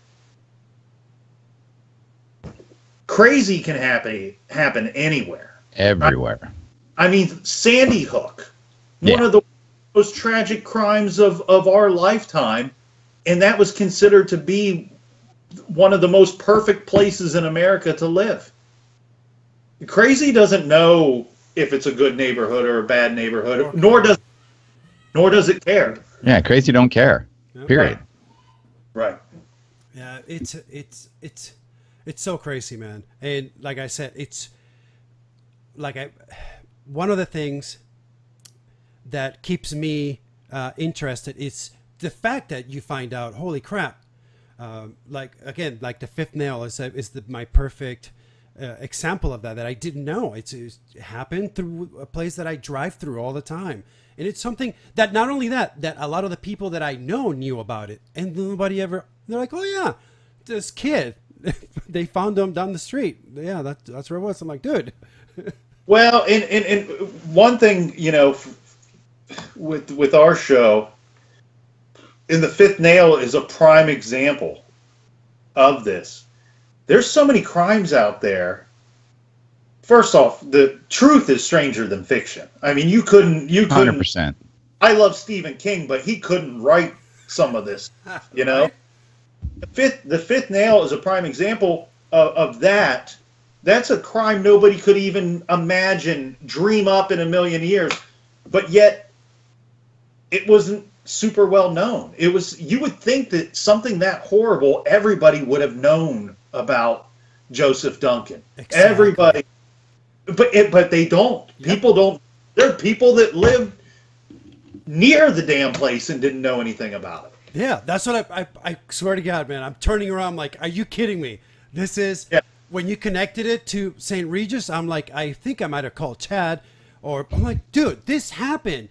crazy can happen anywhere. everywhere. I mean, Sandy Hook, one Yeah. of the most tragic crimes of our lifetime, and that was considered to be one of the most perfect places in America to live. Crazy doesn't know if it's a good neighborhood or a bad neighborhood, nor does it care. Yeah, crazy don't care. Yep. Period. Right. Yeah, it's so crazy, man. And like I said, it's like one of the things that keeps me interested is the fact that you find out, holy crap, like again, like the fifth nail is my perfect example of that I didn't know. It happened through a place that I drive through all the time, and it's something that not only that a lot of the people that I know knew about it, and nobody ever. They're like, oh yeah, this kid, they found him down the street. Yeah, that's where it was. I'm like, dude. Well, and one thing, you know, with our show, and the fifth nail is a prime example of this. There's so many crimes out there. First off, the truth is stranger than fiction. I mean, you couldn't 100%. I love Stephen King, but he couldn't write some of this, you know? The fifth nail is a prime example of that. That's a crime nobody could even imagine, dream up in a million years, but yet it wasn't super well known. It was, you would think that something that horrible, everybody would have known about Joseph Duncan. Exactly. Everybody, but they don't. Yep. People don't. There are people that live near the damn place and didn't know anything about it. Yeah, that's what I swear to God, man. I'm turning around like, are you kidding me? This is, when you connected it to St. Regis, I'm like, I think I might have called Chad, or I'm like, dude, this happened.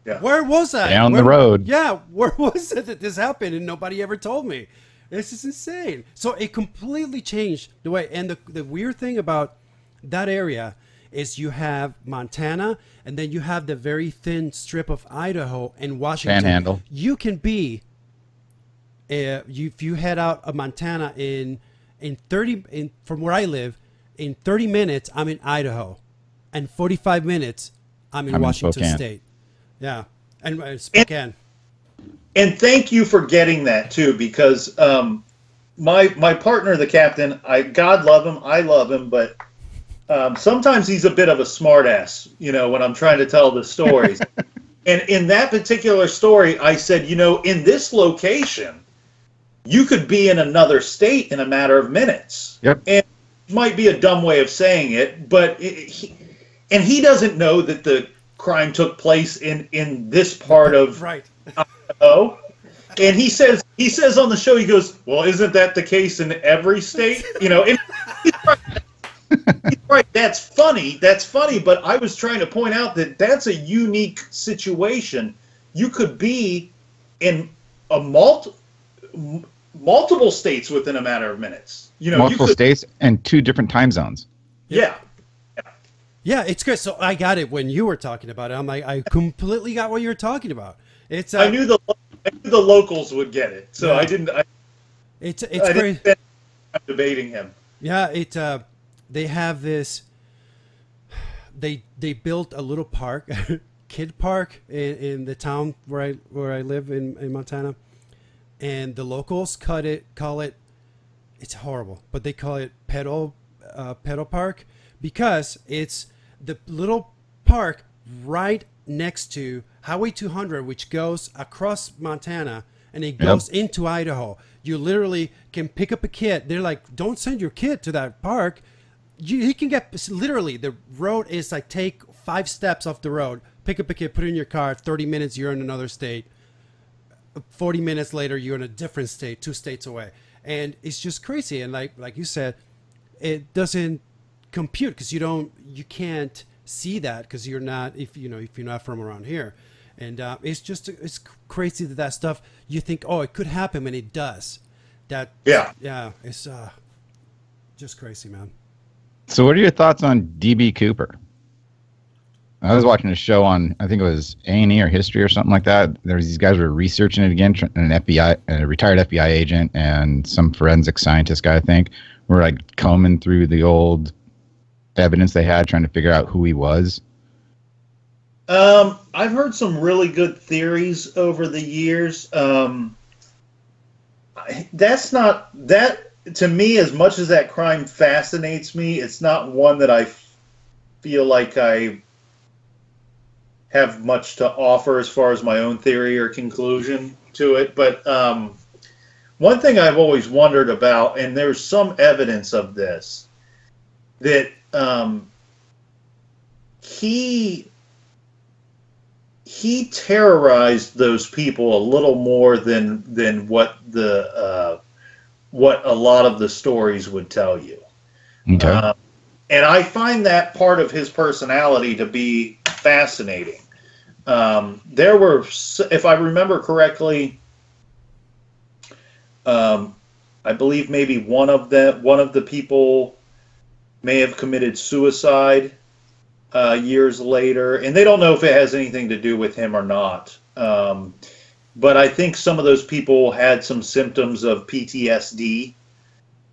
Yeah. Where was I? Down the road. Yeah, where was it that this happened and nobody ever told me? This is insane. So it completely changed the way. And the weird thing about that area is you have Montana, and then you have the very thin strip of Idaho and Washington. Panhandle. You can be, if you head out of Montana from where I live, in 30 minutes I'm in Idaho, and 45 minutes I'm in Washington State. Yeah, and Spokane. And thank you for getting that too, because my partner, the captain, God love him, I love him, but sometimes he's a bit of a smartass, you know, when I'm trying to tell the stories. And in that particular story, I said, you know, in this location, you could be in another state in a matter of minutes. Yep. And it might be a dumb way of saying it, but he doesn't know that the crime took place in this part of Right. Idaho. And he says on the show, he goes, well, isn't that the case in every state? You know, and he's right. He's right. That's funny. But I was trying to point out that that's a unique situation. You could be in a multiple states within a matter of minutes. You know, Multiple states and 2 different time zones. Yeah. Yeah, it's good. So I got it when you were talking about it. I'm like, I completely got what you were talking about. It's I knew the locals would get it, so Yeah. I didn't. it's I great. didn't spend time debating him. Yeah, they have this. They built a little park, kid park in the town where I live in Montana, and the locals call it. It's horrible, but they call it pedal park because it's the little park right next to Highway 200, which goes across Montana and it goes into Idaho. You literally can pick up a kid. They're like, don't send your kid to that park. He can get, literally, the road is like, take 5 steps off the road, pick up a kid, put it in your car, 30 minutes, you're in another state. 40 minutes later, you're in a different state, 2 states away. And it's just crazy. And like you said, it doesn't compute because you can't see that because you're not, if you're not from around here. And it's crazy that stuff, you think, oh, it could happen, and it does. It's just crazy, man. So what are your thoughts on DB Cooper? I was watching a show on, I think it was A&E or History or something like that. These guys were researching it again, a retired FBI agent and some forensic scientist guy, I think, were like combing through the old evidence they had, trying to figure out who he was. I've heard some really good theories over the years. That's not that, to me, as much as that crime fascinates me, it's not one that I feel like I have much to offer as far as my own theory or conclusion to it. But one thing I've always wondered about, and there's some evidence of this, that he terrorized those people a little more than what a lot of the stories would tell you. Okay. And I find that part of his personality to be fascinating. There were, if I remember correctly, I believe maybe one of the people may have committed suicide years later, and they don't know if it has anything to do with him or not. But I think some of those people had some symptoms of PTSD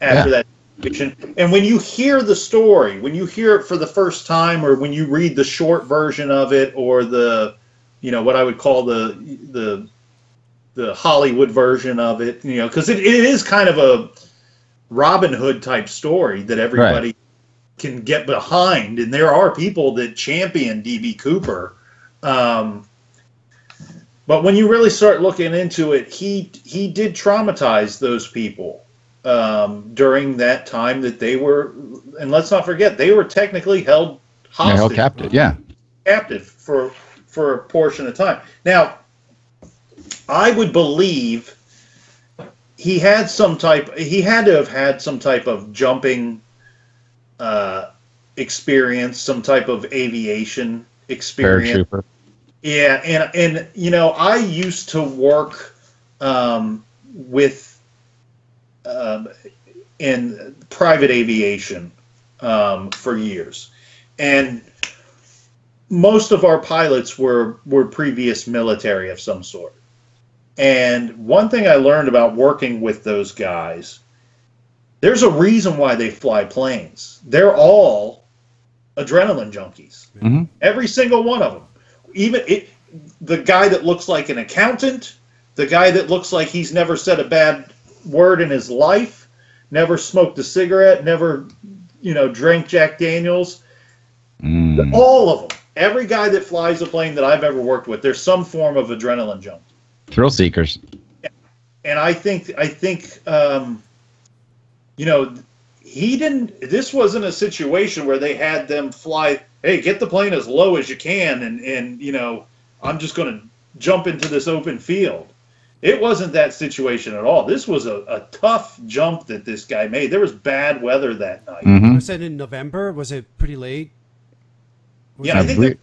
after that situation. And when you hear the story, when you hear it for the first time, or when you read the short version of it, or the, what I would call the Hollywood version of it, because it is kind of a Robin Hood type story that everybody can get behind, and there are people that champion DB Cooper. But when you really start looking into it, he did traumatize those people during that time that they were, and let's not forget, they were technically held hostage. Held captive, captive for a portion of time. Now, I would believe he had to have had some type of jumping experience, some type of aviation experience. Paratrooper. Yeah, and I used to work with in private aviation for years, and most of our pilots were previous military of some sort. And one thing I learned about working with those guys, there's a reason why they fly planes. They're all adrenaline junkies. Mm-hmm. Every single one of them. Even the guy that looks like an accountant, the guy that looks like he's never said a bad word in his life, never smoked a cigarette, never, drank Jack Daniels. All of them. Every guy that flies a plane that I've ever worked with, there's some form of adrenaline junk. Thrill seekers. And I think he didn't. This wasn't a situation where they had them fly. Hey, get the plane as low as you can, and I'm just going to jump into this open field. It wasn't that situation at all. This was a tough jump that this guy made. There was bad weather that night. Mm-hmm. Was it in November? Was it pretty late? Yeah, I think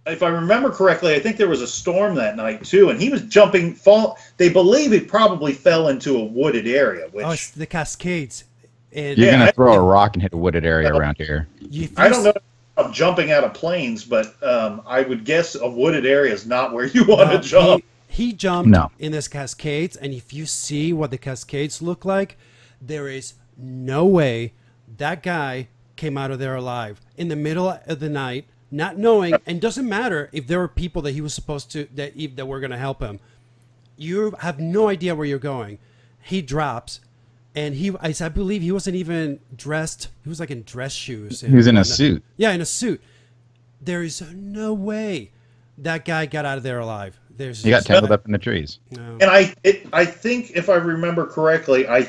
if I remember correctly, I think there was a storm that night too, and he was jumping. They believe he probably fell into a wooded area. Which, it's the Cascades. And you're gonna throw a rock and hit a wooded area around here. I don't know about jumping out of planes, but I would guess a wooded area is not where you want to jump. He jumped in this Cascades, and if you see what the Cascades look like, there is no way that guy came out of there alive in the middle of the night, not knowing, and doesn't matter if there were people that he was supposed to that were going to help him. You have no idea where you're going. He drops, and I believe he wasn't even dressed. He was like in dress shoes. He was in a suit. Yeah, in a suit. There is no way that guy got out of there alive. He got tangled up in the trees. No. And I think, if I remember correctly, I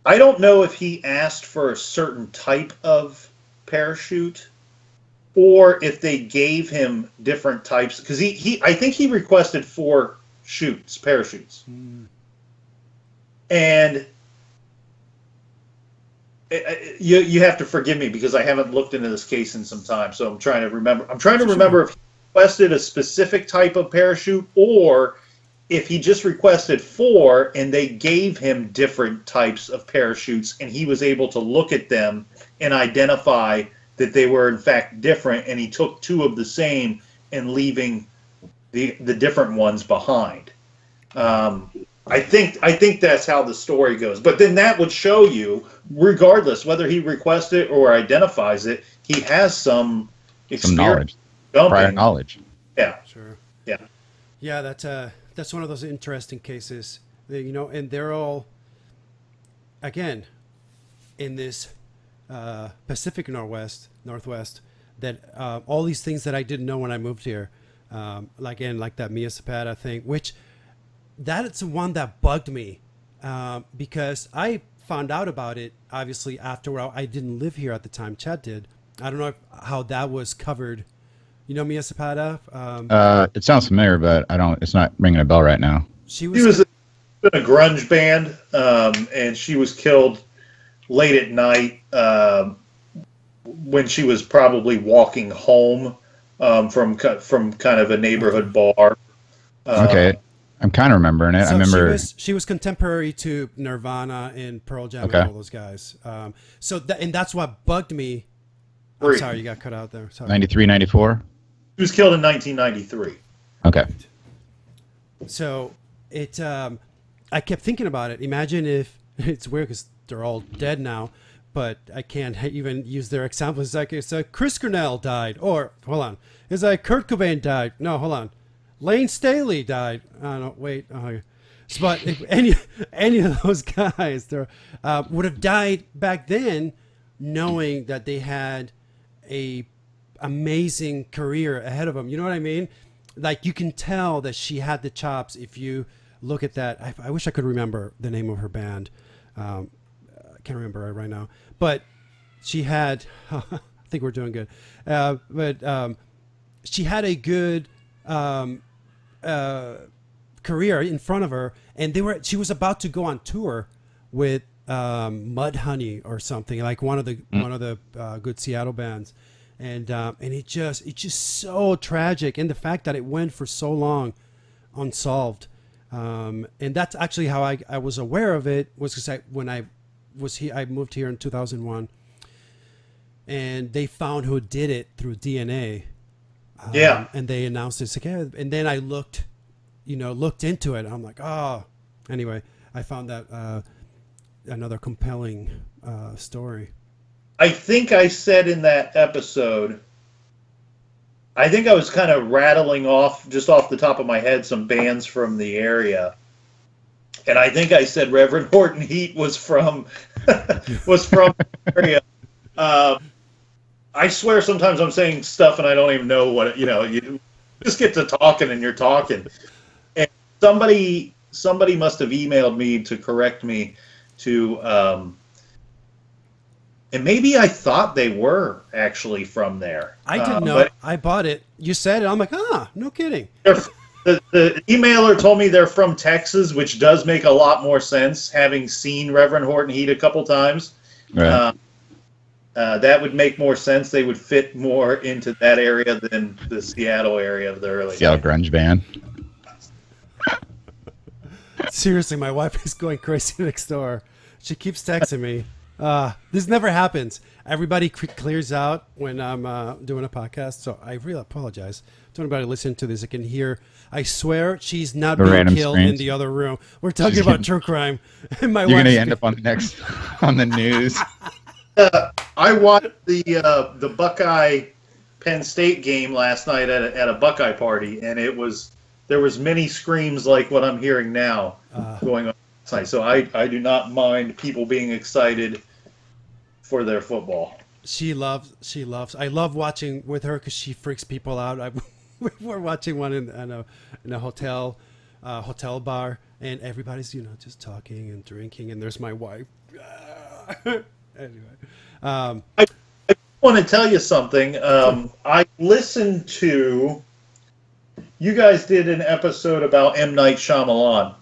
don't know if he asked for a certain type of parachute, or if they gave him different types, because I think he requested 4 parachutes. And you have to forgive me because I haven't looked into this case in some time, so I'm trying to remember. I'm trying to remember if he requested a specific type of parachute or if he just requested 4 and they gave him different types of parachutes and he was able to look at them and identify that they were in fact different, and he took 2 of the same and leaving the different ones behind. I think that's how the story goes. But then that would show you, regardless whether he requests it or identifies it, he has some experience, prior knowledge. Yeah, Sure. yeah. Yeah, that's one of those interesting cases. You know, and they're all, again, in this Pacific Northwest, that all these things that I didn't know when I moved here, like that Mia Zapata thing, which that's the one that bugged me because I found out about it obviously after I didn't live here at the time. Chad did. I don't know how that was covered. You know Mia Zapata? It sounds familiar, but I don't. It's not ringing a bell right now. She was in a grunge band, and she was killed late at night when she was probably walking home from kind of a neighborhood bar. Okay. I'm kind of remembering it. So I remember she was contemporary to Nirvana and Pearl Jam and all those guys. And that's what bugged me. I'm sorry, you got cut out there. Sorry. 93, 94? She was killed in 1993. Okay. So I kept thinking about it. Imagine if it's weird because they're all dead now, but I can't even use their examples. It's like Chris Cornell died, or hold on, it's like Kurt Cobain died. No, hold on. Lane Staley died. Oh, no, wait. Oh, but if any of those guys would have died back then, knowing that they had a amazing career ahead of them. You know what I mean? Like you can tell that she had the chops if you look at that. I wish I could remember the name of her band. I can't remember it right now. But she had. I think we're doing good. But she had a good. Career in front of her, and she was about to go on tour with Mudhoney or something, like one of the good Seattle bands, and it's just so tragic, and the fact that it went for so long unsolved, and that's actually how I was aware of it, was because I moved here in 2001, and they found who did it through DNA. And they announced it again, and then I looked into it. And I'm like, oh. Anyway, I found that another compelling story. I think I said in that episode, I think I was kind of rattling off, just off the top of my head, some bands from the area. And I think I said Reverend Horton Heat was from the area. I swear sometimes I'm saying stuff and I don't even know what, you just get to talking and you're talking. And somebody must have emailed me to correct me and maybe I thought they were actually from there. I didn't know. I bought it. You said it. I'm like, no kidding. The emailer told me they're from Texas, which does make a lot more sense, having seen Reverend Horton Heat a couple times. Right. That would make more sense. They would fit more into that area than the Seattle area of the early Seattle grunge band. Seriously, my wife is going crazy next door. She keeps texting me. This never happens. Everybody clears out when I'm doing a podcast, so I really apologize to anybody listening to this. I can hear. I swear she's not being killed in the other room. We're talking about true crime, and my You're gonna end up on the news. I watched the Buckeye Penn State game last night at a Buckeye party, and there was many screams like what I'm hearing now going on last night. So I do not mind people being excited for their football. She loves. I love watching with her because she freaks people out. We're watching one in a hotel bar, and everybody's just talking and drinking, and there's my wife. Anyway, I want to tell you something. I listened to you guys did an episode about M. Night Shyamalan.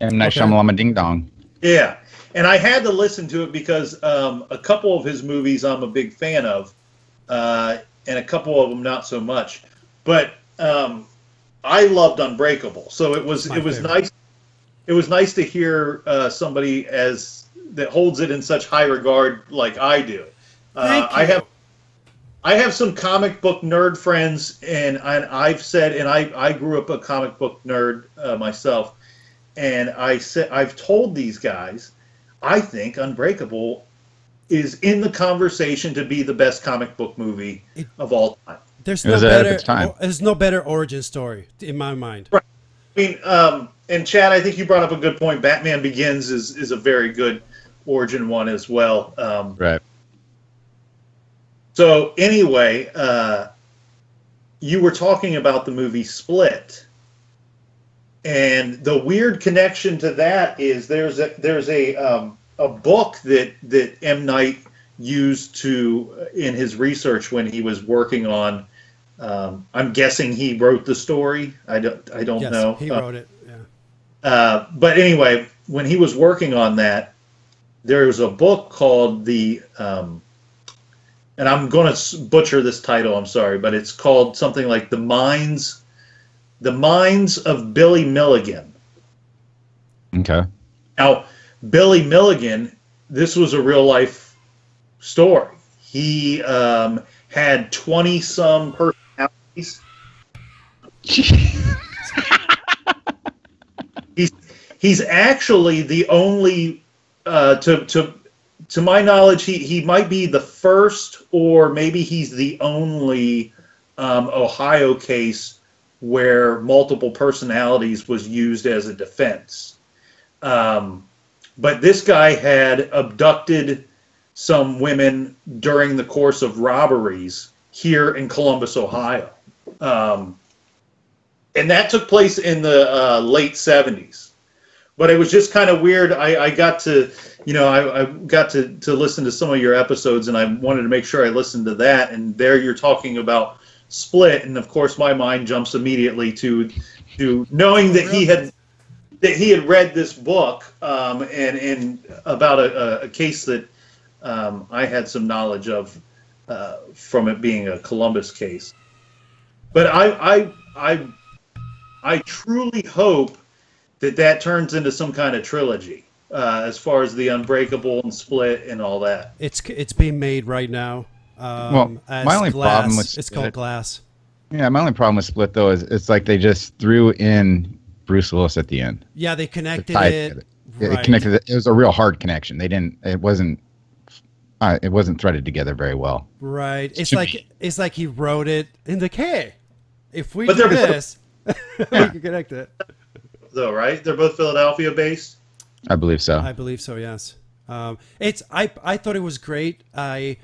M. Night Okay. Shyamalan Ding Dong. Yeah, and I had to listen to it because a couple of his movies I'm a big fan of, and a couple of them not so much. But I loved Unbreakable, so it was favorite. nice. It was nice to hear somebody that holds it in such high regard like I do. Thank you. I have some comic book nerd friends, and I've said, and I grew up a comic book nerd myself, and I've told these guys, I think Unbreakable is in the conversation to be the best comic book movie of all time. There's It no was ahead of better. its time. There's no better origin story in my mind. Right. I mean, and Chad, I think you brought up a good point. Batman Begins is a very good origin one as well. Right. So anyway, you were talking about the movie Split, and the weird connection to that is there's a book that M. Night used in his research when he was working on. I'm guessing he wrote the story. I don't Yes, know. he wrote it. Yeah. But anyway, when he was working on that, there was a book called and I'm going to butcher this title, I'm sorry, but it's called something like The Minds of Billy Milligan. Okay. Now, Billy Milligan, this was a real life story. He had 20-some personalities. He's actually the only, to my knowledge, he might be the first, or maybe he's the only Ohio case where multiple personalities was used as a defense. But this guy had abducted some women during the course of robberies here in Columbus, Ohio. And that took place in the late 70s. But it was just kind of weird. I got to, I got to listen to some of your episodes, and I wanted to make sure I listened to that. And there you're talking about Split, and of course my mind jumps immediately to knowing that he had read this book and about a case that I had some knowledge of from it being a Columbus case. But I truly hope that turns into some kind of trilogy as far as the Unbreakable and Split and all that. It's being made right now. As my only Glass. problem with It's called Glass. Yeah, my only problem with Split though is it's like they just threw in Bruce Willis at the end. Yeah, they connected Tied it. together. Right. It connected. It was a real hard connection. They didn't. It wasn't threaded together very well. Right. It's To like me. it's like he wrote it in the K. If we But do they're- this, we can connect it. Though, right? They're both Philadelphia based. I believe so. I believe so. Yes. I thought it was great. I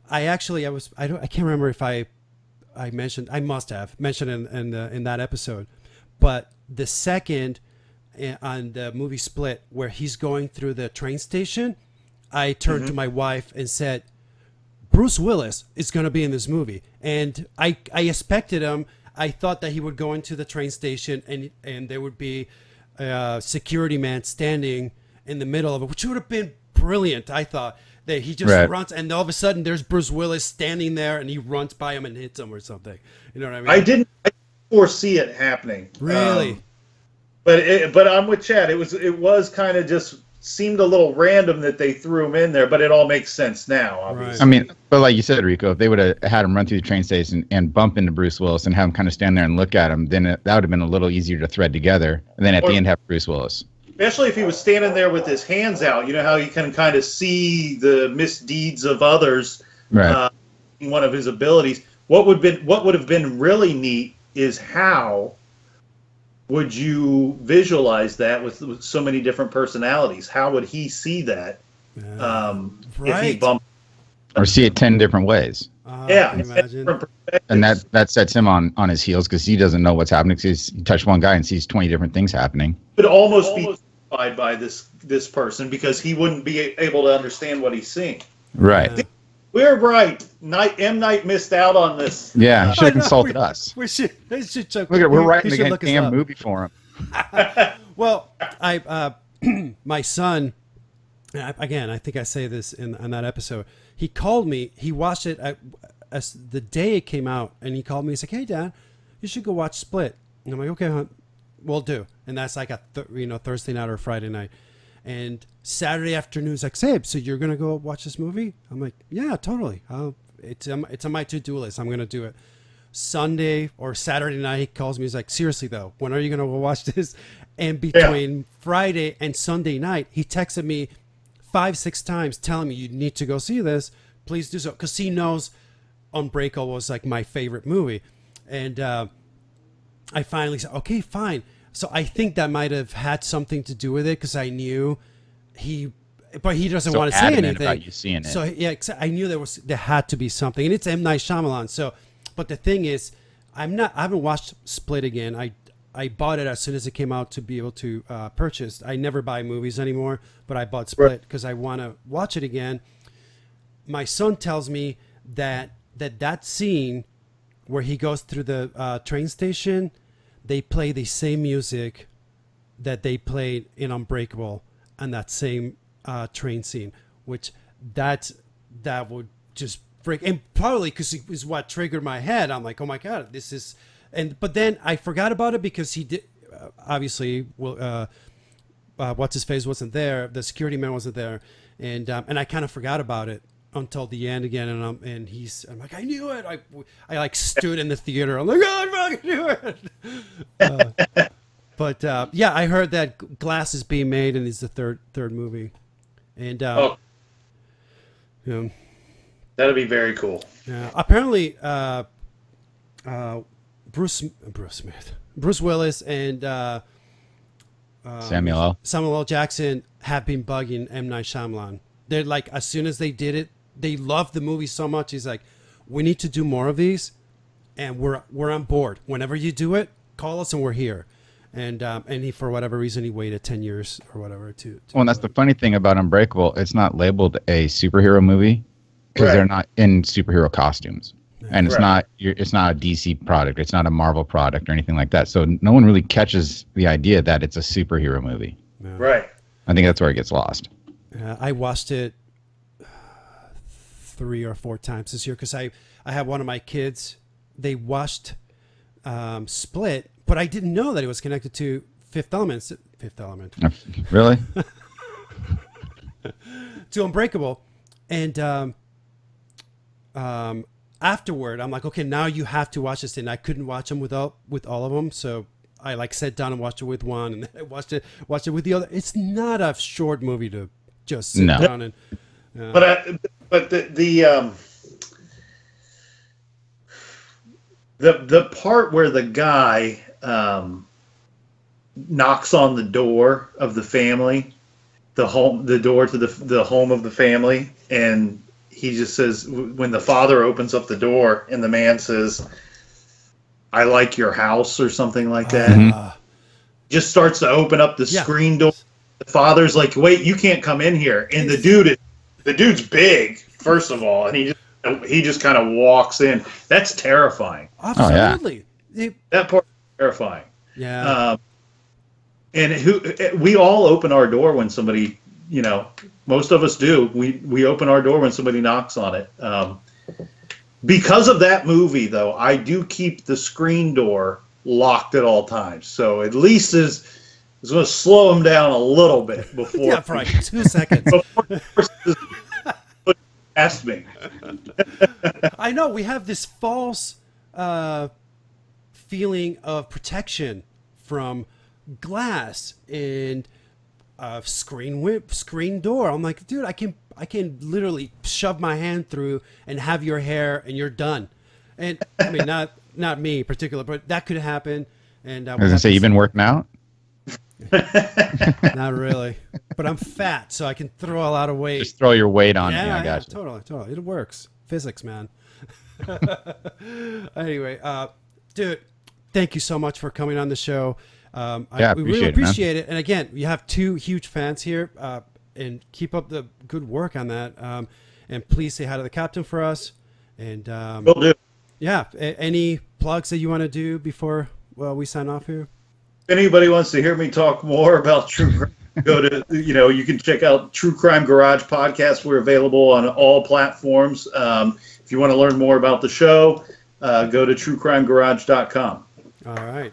can't remember if I mentioned, I must have mentioned in that episode, but the second on the movie Split where he's going through the train station, I turned to my wife and said, Bruce Willis is going to be in this movie. And I expected him. I thought that he would go into the train station and there would be a security man standing in the middle of it, which would have been brilliant. I thought that he just Right. runs and all of a sudden there's Bruce Willis standing there and he runs by him and hits him or something. You know what I mean? I didn't foresee it happening. Really? But I'm with Chad. It was kind of just seemed a little random that they threw him in there, but it all makes sense now, obviously. I mean, but like you said, Rico, if they would have had him run through the train station and bump into Bruce Willis and have him kind of stand there and look at him, then that would have been a little easier to thread together. And then at the end, have Bruce Willis. Especially if he was standing there with his hands out. You know how you can kind of see the misdeeds of others. Right. In one of his abilities. What would have been really neat is how would you visualize that with so many different personalities? How would he see that if he Right. bumped? Or see it 10 different ways. Yeah, Can you it's imagine? different perspectives. And that sets him on his heels because he doesn't know what's happening because he touched one guy and sees 20 different things happening. Could almost be by this person because he wouldn't be able to understand what he's seeing. Right. Yeah. We're right. M. Night missed out on this. Yeah, he should I have know, consulted us. We should check. Look at we're he writing should the look us damn up. movie for him. Well, my son, again, I think I say this in that episode. He called me. He watched it as the day it came out, and he called me. He's like, "Hey, Dad, you should go watch Split." And I'm like, "Okay, hon, we'll do." And that's like a Thursday night or Friday night. And Saturday afternoon, he's like, "Sabe, so you're gonna go watch this movie?" I'm like, "Yeah, totally. It's on my to-do list. I'm gonna do it." Sunday or Saturday night, he calls me. He's like, "Seriously though, when are you gonna go watch this?" And between Friday and Sunday night, he texted me 5-6 times telling me, "You need to go see this. Please do so," because he knows Unbreakable was like my favorite movie. And I finally said, "Okay, fine." So I think that might have had something to do with it, because I knew but he doesn't So want to say adamant anything about you seeing it. So yeah, I knew there had to be something, and it's M. Night Shyamalan. So, but the thing is, I haven't watched Split again. I bought it as soon as it came out to be able to purchase. I never buy movies anymore, but I bought Split because I want to watch it again. My son tells me that scene where he goes through the train station, they play the same music that they played in Unbreakable and that same train scene, which that would just freak. And probably because it was what triggered my head. I'm like, oh my God, this is. But then I forgot about it because he did. Obviously, what's his face wasn't there. The security man wasn't there, and I kind of forgot about it until the end again. And I'm like, I knew it. I like stood in the theater. I'm like, oh, I fucking knew it. But yeah, I heard that Glass is being made, and it's the third movie, and you know, that'd be very cool. apparently, Bruce Willis and Samuel L. Jackson have been bugging M. Night Shyamalan. They're like, as soon as they did it, they loved the movie so much. He's like, we need to do more of these, and we're on board. Whenever you do it, call us and we're here. And he, for whatever reason, he waited 10 years or whatever to Well, and that's the funny thing about Unbreakable. It's not labeled a superhero movie because Right. they're not in superhero costumes, and it's Right. it's not a DC product. It's not a Marvel product or anything like that. So no one really catches the idea that it's a superhero movie. Right. I think that's where it gets lost. I watched it 3 or 4 times this year because I had one of my kids. They watched Split, but I didn't know that it was connected to Fifth Element. Really? To Unbreakable, and afterward, I'm like, okay, now you have to watch this. And I couldn't watch them with all of them, so I like sat down and watched it with one, and then I watched it with the other. It's not a short movie to just sit down and. But the part where the guy knocks on the door of the family, the door to the home of the family, and he just says, when the father opens up the door and the man says, "I like your house," or something like that. Just starts to open up the screen door. The father's like, "Wait, you can't come in here." And the dude's big, first of all, and he just kind of walks in. That's terrifying. Absolutely. That part is terrifying. Yeah. And we all open our door when somebody, most of us do. We open our door when somebody knocks on it. Because of that movie, though, I do keep the screen door locked at all times. So at least it's going to slow them down a little bit before. Yeah, for like 2 seconds. Ask me. I know we have this false feeling of protection from glass and screen door. I'm like, dude, I can literally shove my hand through and have your hair, and you're done. And I mean, not me in particular, but that could happen. And I was gonna say, you've been working out. Not really, but I'm fat, so I can throw a lot of weight. Just throw your weight on. Yeah, I got you. Totally. It works. Physics, man. Anyway, dude, thank you so much for coming on the show. We really appreciate it. And again, you have 2 huge fans here, and keep up the good work on that. And please say hi to the captain for us. And Will do. yeah, any plugs that you want to do before we sign off here? If anybody wants to hear me talk more about true crime, go to, you can check out True Crime Garage podcast. We're available on all platforms. If you want to learn more about the show, go to truecrimegarage.com. All right.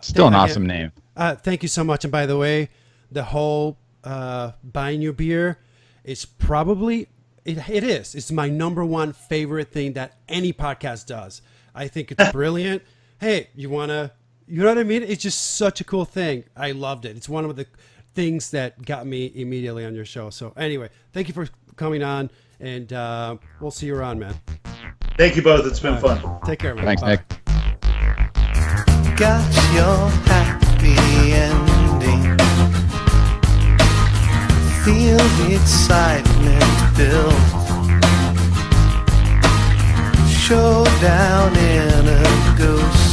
Still an awesome name. Thank you so much. And by the way, the whole buying you beer is probably, it is. It's my number one favorite thing that any podcast does. I think it's brilliant. Hey, you want to, you know what I mean? It's just such a cool thing. I loved it. It's one of the things that got me immediately on your show. So anyway, thank you for coming on, and we'll see you around, man. Thank you both. It's been fun. Take care, man. Thanks, Bye. Nick. Got your happy ending. Feel the excitement build. Showdown in a ghost